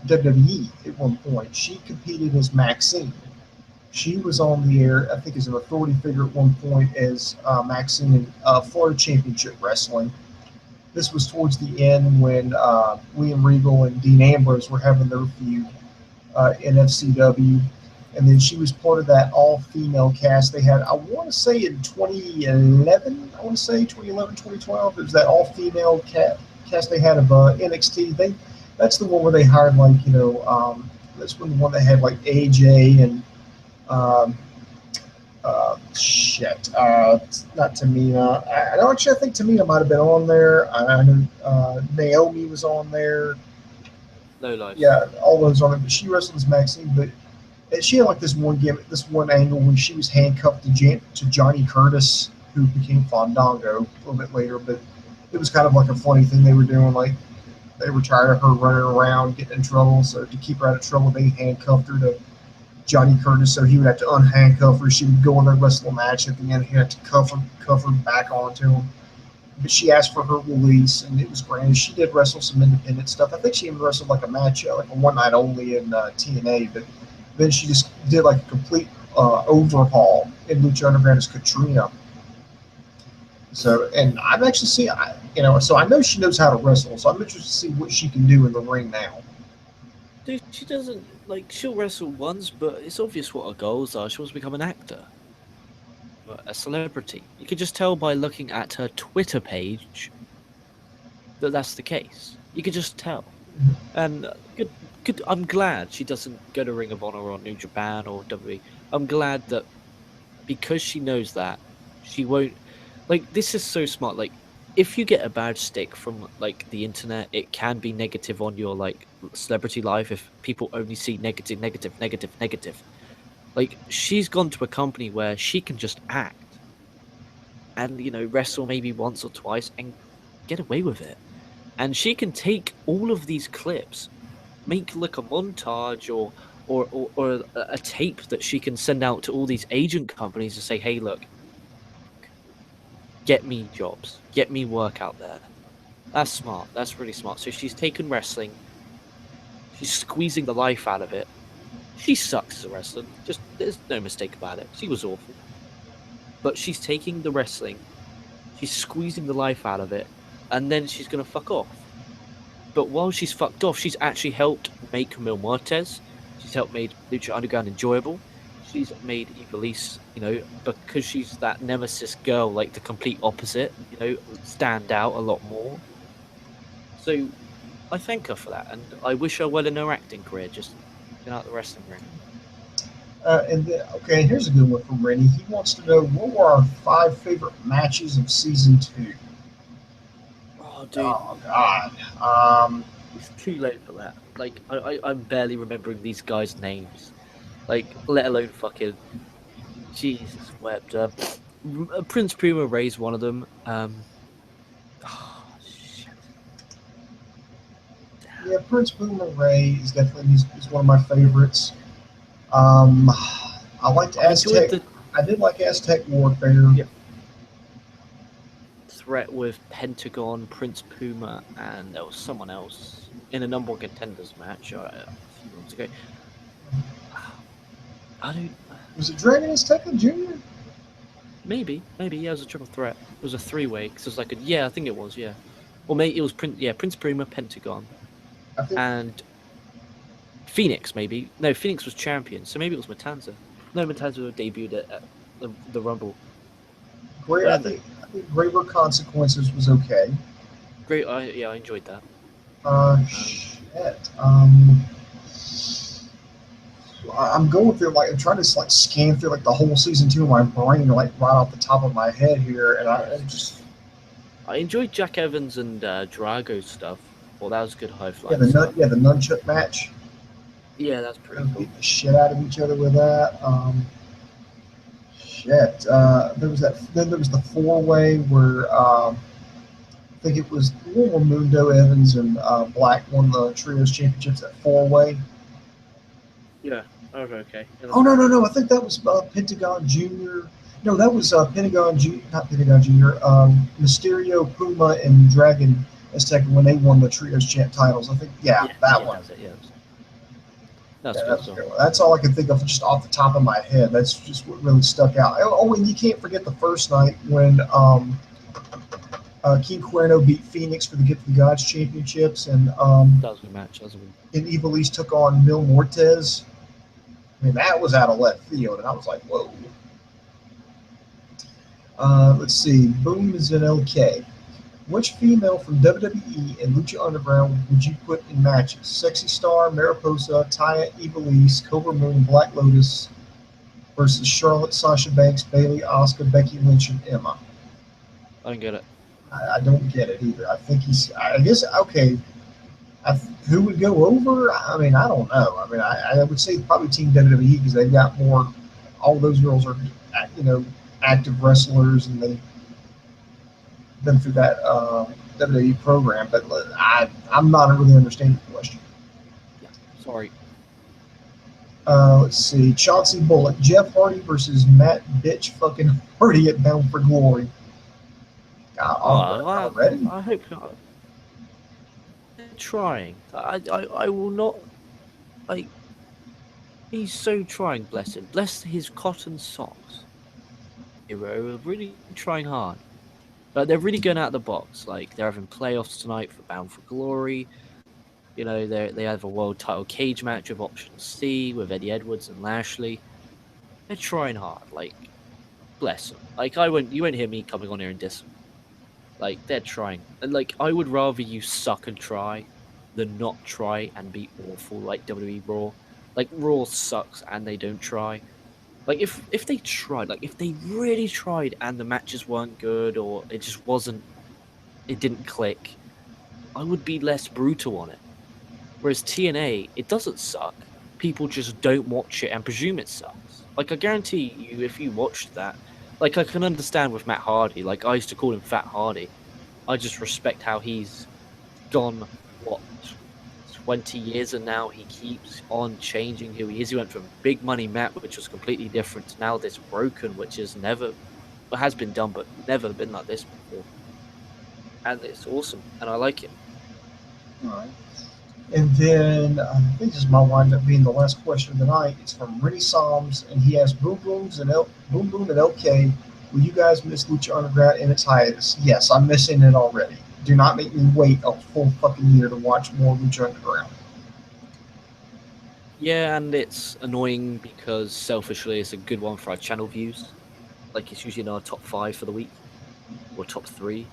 WWE at one point. She competed as Maxine. She was on the air, I think, as an authority figure at one point as Maxine in Florida Championship Wrestling. This was towards the end when William Regal and Dean Ambrose were having their feud. in FCW. And then she was part of that all-female cast they had, I want to say in 2011, 2012, it was that all-female cast they had of NXT. That's the one where they hired, like, that's when the one they had, like, AJ and, not Tamina. I think Tamina might have been on there. I know Naomi was on there. No life. Yeah, all those on there. But she wrestled as Maxine, but she had like this one gimmick, this one angle when she was handcuffed to Johnny Curtis, who became Fandango a little bit later. But it was kind of like a funny thing they were doing. Like, they were tired of her running around, getting in trouble. So to keep her out of trouble, they handcuffed her to Johnny Curtis, so he would have to unhandcuff her. She would go in the wrestle match. At the end, he'd have to cuff her back onto him. But she asked for her release, and it was granted. She did wrestle some independent stuff. I think she even wrestled like a match, like a one night only in TNA. But then she just did like a complete overhaul in Lucha Underground as Katrina. So, and I've actually seen, so I know she knows how to wrestle. So I'm interested to see what she can do in the ring now. Dude, she doesn't, like, she'll wrestle once, but it's obvious what her goals are. She wants to become an actor, a celebrity. You can just tell by looking at her Twitter page that that's the case. You can just tell. And good. I'm glad she doesn't go to Ring of Honor or New Japan or WWE. I'm glad that because she knows that, she won't, like, this is so smart. Like, if you get a bad stick from, like, the internet, it can be negative on your, like, celebrity life if people only see negative. Like, she's gone to a company where she can just act and, wrestle maybe once or twice and get away with it. And she can take all of these clips, make, like, a montage or a tape that she can send out to all these agent companies and say, hey, look, get me jobs, get me work out there. That's smart. That's really smart. So she's taken wrestling. She's squeezing the life out of it. She sucks as a wrestler. Just, there's no mistake about it. She was awful. But she's taking the wrestling. She's squeezing the life out of it. And then she's going to fuck off. But while she's fucked off, she's actually helped make Mil Muertes. She's helped make Lucha Underground enjoyable. She's made Ivelisse, because she's that nemesis girl, like the complete opposite, stand out a lot more. So I thank her for that, and I wish her well in her acting career, just get out the wrestling ring. Okay, here's a good one from Rennie. He wants to know, what were our 5 favorite matches of Season 2? Oh, dude. Oh, God. It's too late for that. Like, I'm barely remembering these guys' names. Like, let alone fucking... Jesus wept. Prince Puma raised one of them. Shit. Yeah, Prince Puma Ray is definitely he's one of my favorites. I liked Aztec. I did like Aztec Warfare. Yeah. Threat with Pentagon, Prince Puma, and there was someone else in a number one contenders match a few months ago. I don't. Was it Dragon Azteca Jr.? Maybe. Yeah, it was a triple threat. It was a 3-way. Cause it was like I think it was. Yeah. Or maybe it was Prince Puma, Pentagon, and Phoenix. Maybe no, Phoenix was champion, so maybe it was Matanzza. No, Matanzza debuted at the Rumble. Great. I think Greater Consequences was okay. Great. I enjoyed that. Shit. I'm going through I'm trying to like scan through like the whole Season 2 of my brain, like right off the top of my head here, and I enjoyed Jack Evans and Drago's stuff. Well, that was good high fly. Yeah, the nunchuck match. Yeah, that's pretty cool. Beat the shit out of each other with that. There was that. Then there was the 4-way where I think it was where Mundo, Evans, and Black won the trios championships at 4-way. Yeah. Oh, okay. Yeah, oh no! I think that was Pentagon Junior. No, that was Pentagon Junior, not Pentagon Junior. Mysterio, Puma, and Dragon Azteca when they won the trios champ titles. I think that one. That's good. That's all I can think of just off the top of my head. That's just what really stuck out. Oh, and you can't forget the first night when King Cuerno beat Phoenix for the Gift of the Gods championships, and That was a good match. That was a good... Evil East took on Mil Mortez. I mean, that was out of left field, and I was like, whoa. Let's see. Boom is in LK. Which female from WWE and Lucha Underground would you put in matches? Sexy Star, Mariposa, Taya, Evil East, Cobra Moon, Black Lotus versus Charlotte, Sasha Banks, Bayley, Asuka, Becky Lynch, and Emma. I don't get it. I don't get it either. I think I guess, okay. Who would go over? I mean, I don't know. I mean, I would say probably Team WWE because they've got more. All those girls are, active wrestlers, and they've been through that WWE program. But I'm not really understanding the question. Yeah, sorry. Let's see. Chauncey Bullock, Jeff Hardy versus Matt Bitch fucking Hardy at Bound for Glory. Already? I hope not. They're trying. I will not. Like, he's so trying. Bless him. Bless his cotton socks. They were really trying hard. But they're really going out of the box. Like, they're having playoffs tonight for Bound for Glory. You know, they have a world title cage match with Option C with Eddie Edwards and Lashley. They're trying hard. Like, bless them. Like, you won't hear me coming on here and diss them. Like, they're trying. And, like, I would rather you suck and try than not try and be awful like WWE RAW. Like, RAW sucks and they don't try. Like, if they tried, like, if they really tried and the matches weren't good or it just wasn't, it didn't click, I would be less brutal on it. Whereas TNA, it doesn't suck. People just don't watch it and presume it sucks. Like, I guarantee you, if you watched that, like, I can understand with Matt Hardy. Like, I used to call him Fat Hardy. I just respect how he's gone, 20 years, and now he keeps on changing who he is. He went from Big Money Matt, which was completely different, to now this Broken, which has been done, but never been like this before. And it's awesome, and I like it. All right. And then I think this might wind up being the last question of the night. It's from Rennie Psalms, and he asked Boom Boom and LK, will you guys miss Lucha Underground in its hiatus? Yes, I'm missing it already. Do not make me wait a full fucking year to watch more Lucha Underground. Yeah, and it's annoying because selfishly it's a good one for our channel views. Like, it's usually in our top 5 for the week, or top 3.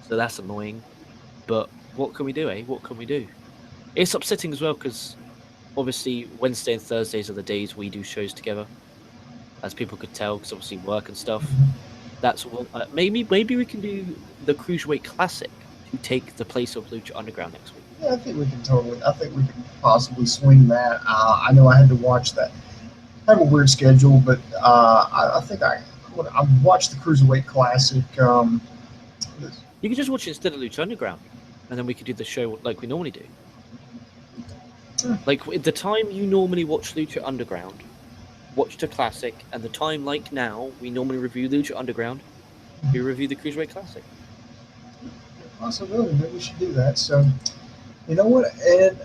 So that's annoying. But what can we do, eh? What can we do? It's upsetting as well because obviously Wednesday and Thursdays are the days we do shows together, as people could tell, because obviously work and stuff. That's what, maybe we can do the Cruiserweight Classic to take the place of Lucha Underground next week. Yeah, I think we can possibly swing that. I know I had to watch that. I have a weird schedule, but I think I watched the Cruiserweight Classic. You could just watch it instead of Lucha Underground, and then we could do the show like we normally do. Like, the time you normally watch Lucha Underground, watch the Classic, and the time, like now, we normally review Lucha Underground, we review the Cruiserweight Classic. Possibility. Maybe we should do that. So, you know what? And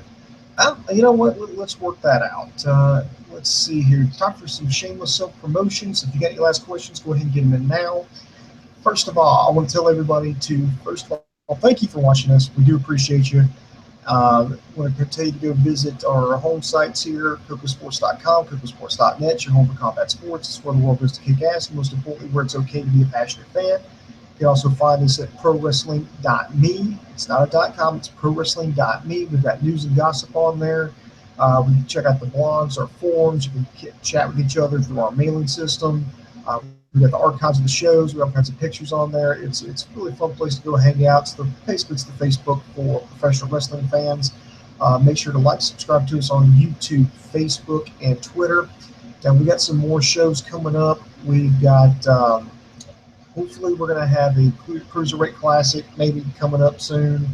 you know what? Let's work that out. Let's see here. Time for some shameless self-promotions. If you got any last questions, go ahead and get them in now. First of all, I want to tell everybody first of all, thank you for watching us. We do appreciate you. I want to continue to go visit our home sites here, KocoSports.com, KocoSports.net, your home for combat sports. It's where the world goes to kick ass, and most importantly, where it's okay to be a passionate fan. You can also find us at ProWrestling.me. It's not a .com, it's ProWrestling.me. We've got news and gossip on there. We can check out the blogs, our forums. You can chat with each other through our mailing system. We've got the archives of the shows. We have all kinds of pictures on there. It's a really fun place to go hang out. Basically, it's the Facebook for professional wrestling fans. Make sure to like, subscribe to us on YouTube, Facebook, and Twitter. And we got some more shows coming up. We've got, hopefully, we're going to have a Cruiserweight Classic maybe coming up soon.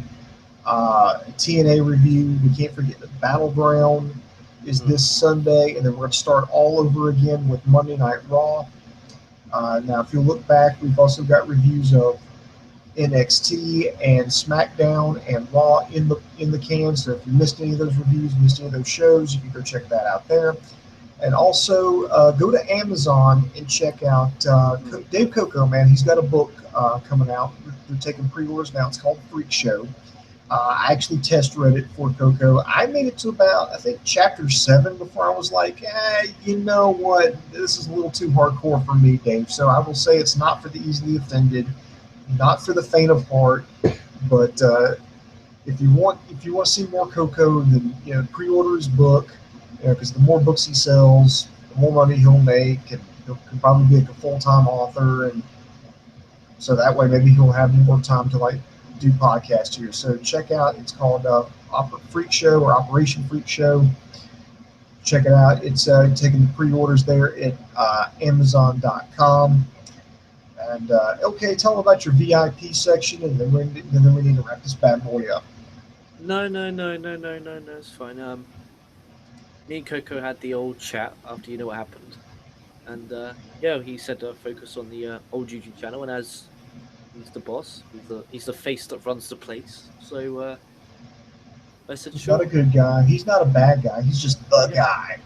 TNA review. We can't forget the Battleground is this Sunday. And then we're going to start all over again with Monday Night Raw. Now, if you look back, we've also got reviews of NXT and SmackDown and Raw in the can. So if you missed any of those reviews, missed any of those shows, you can go check that out there. And also go to Amazon and check out Dave Koco, man. He's got a book coming out. They're taking pre-orders now. It's called FreakShow. I actually test read it for Koco. I made it to about, I think, chapter 7 before I was like, you know what? This is a little too hardcore for me, Dave. So I will say it's not for the easily offended, not for the faint of heart. But if you want to see more Koco, then pre-order his book. Because the more books he sells, the more money he'll make, and he'll probably be a full-time author, and so that way maybe he'll have more time to do podcasts here. So check out, it's called Freak Show or Operation Freak Show. Check it out. It's taking the pre-orders there at Amazon.com. And okay, tell them about your VIP section, and then we need to wrap this bad boy up. No, it's fine. Me and Koco had the old chat after what happened, and he said focus on the old YouTube channel, and as he's the boss, he's the face that runs the place. So I said, he's sure. Not a good guy. He's not a bad guy. He's just the guy.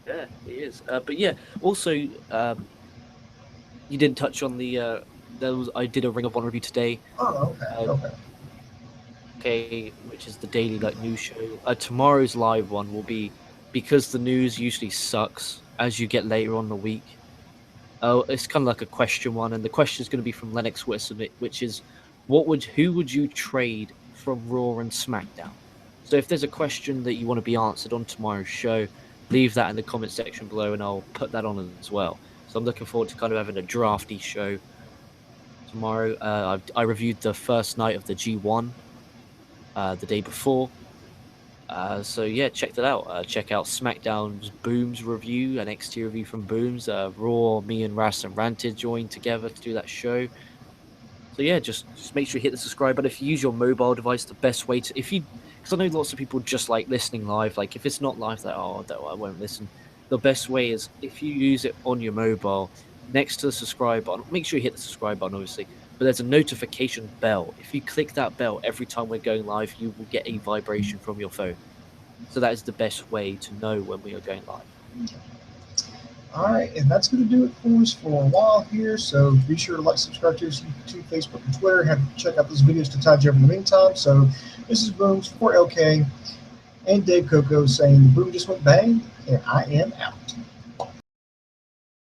Yeah, he is. But yeah, also you didn't touch on the I did a Ring of Honor review today. Oh, okay. Okay, which is the daily news show. Tomorrow's live one will be, because the news usually sucks as you get later on in the week. It's kind of like a question one, and the question is going to be from Lennox Wilson, which is, who would you trade from Raw and SmackDown? So if there's a question that you want to be answered on tomorrow's show, leave that in the comment section below, and I'll put that on as well. So I'm looking forward to kind of having a drafty show tomorrow. I reviewed the first night of the G1 the day before. So yeah, check that out. Check out SmackDown's Booms review, NXT review from Booms. Raw, me and Ras and Ranted joined together to do that show. So yeah, just make sure you hit the subscribe button. If you use your mobile device, the best way to, because I know lots of people just like listening live. Like if it's not live, I won't listen. The best way is if you use it on your mobile, next to the subscribe button, make sure you hit the subscribe button, obviously. But there's a notification bell. If you click that bell every time we're going live, you will get a vibration from your phone. So that is the best way to know when we are going live. All right, and that's going to do it for us for a while here. So be sure to subscribe to us on YouTube, Facebook, and Twitter. Check out those videos to tide you over in the meantime. So this is Booms for LK and Dave Koco saying the boom just went bang, and I am out.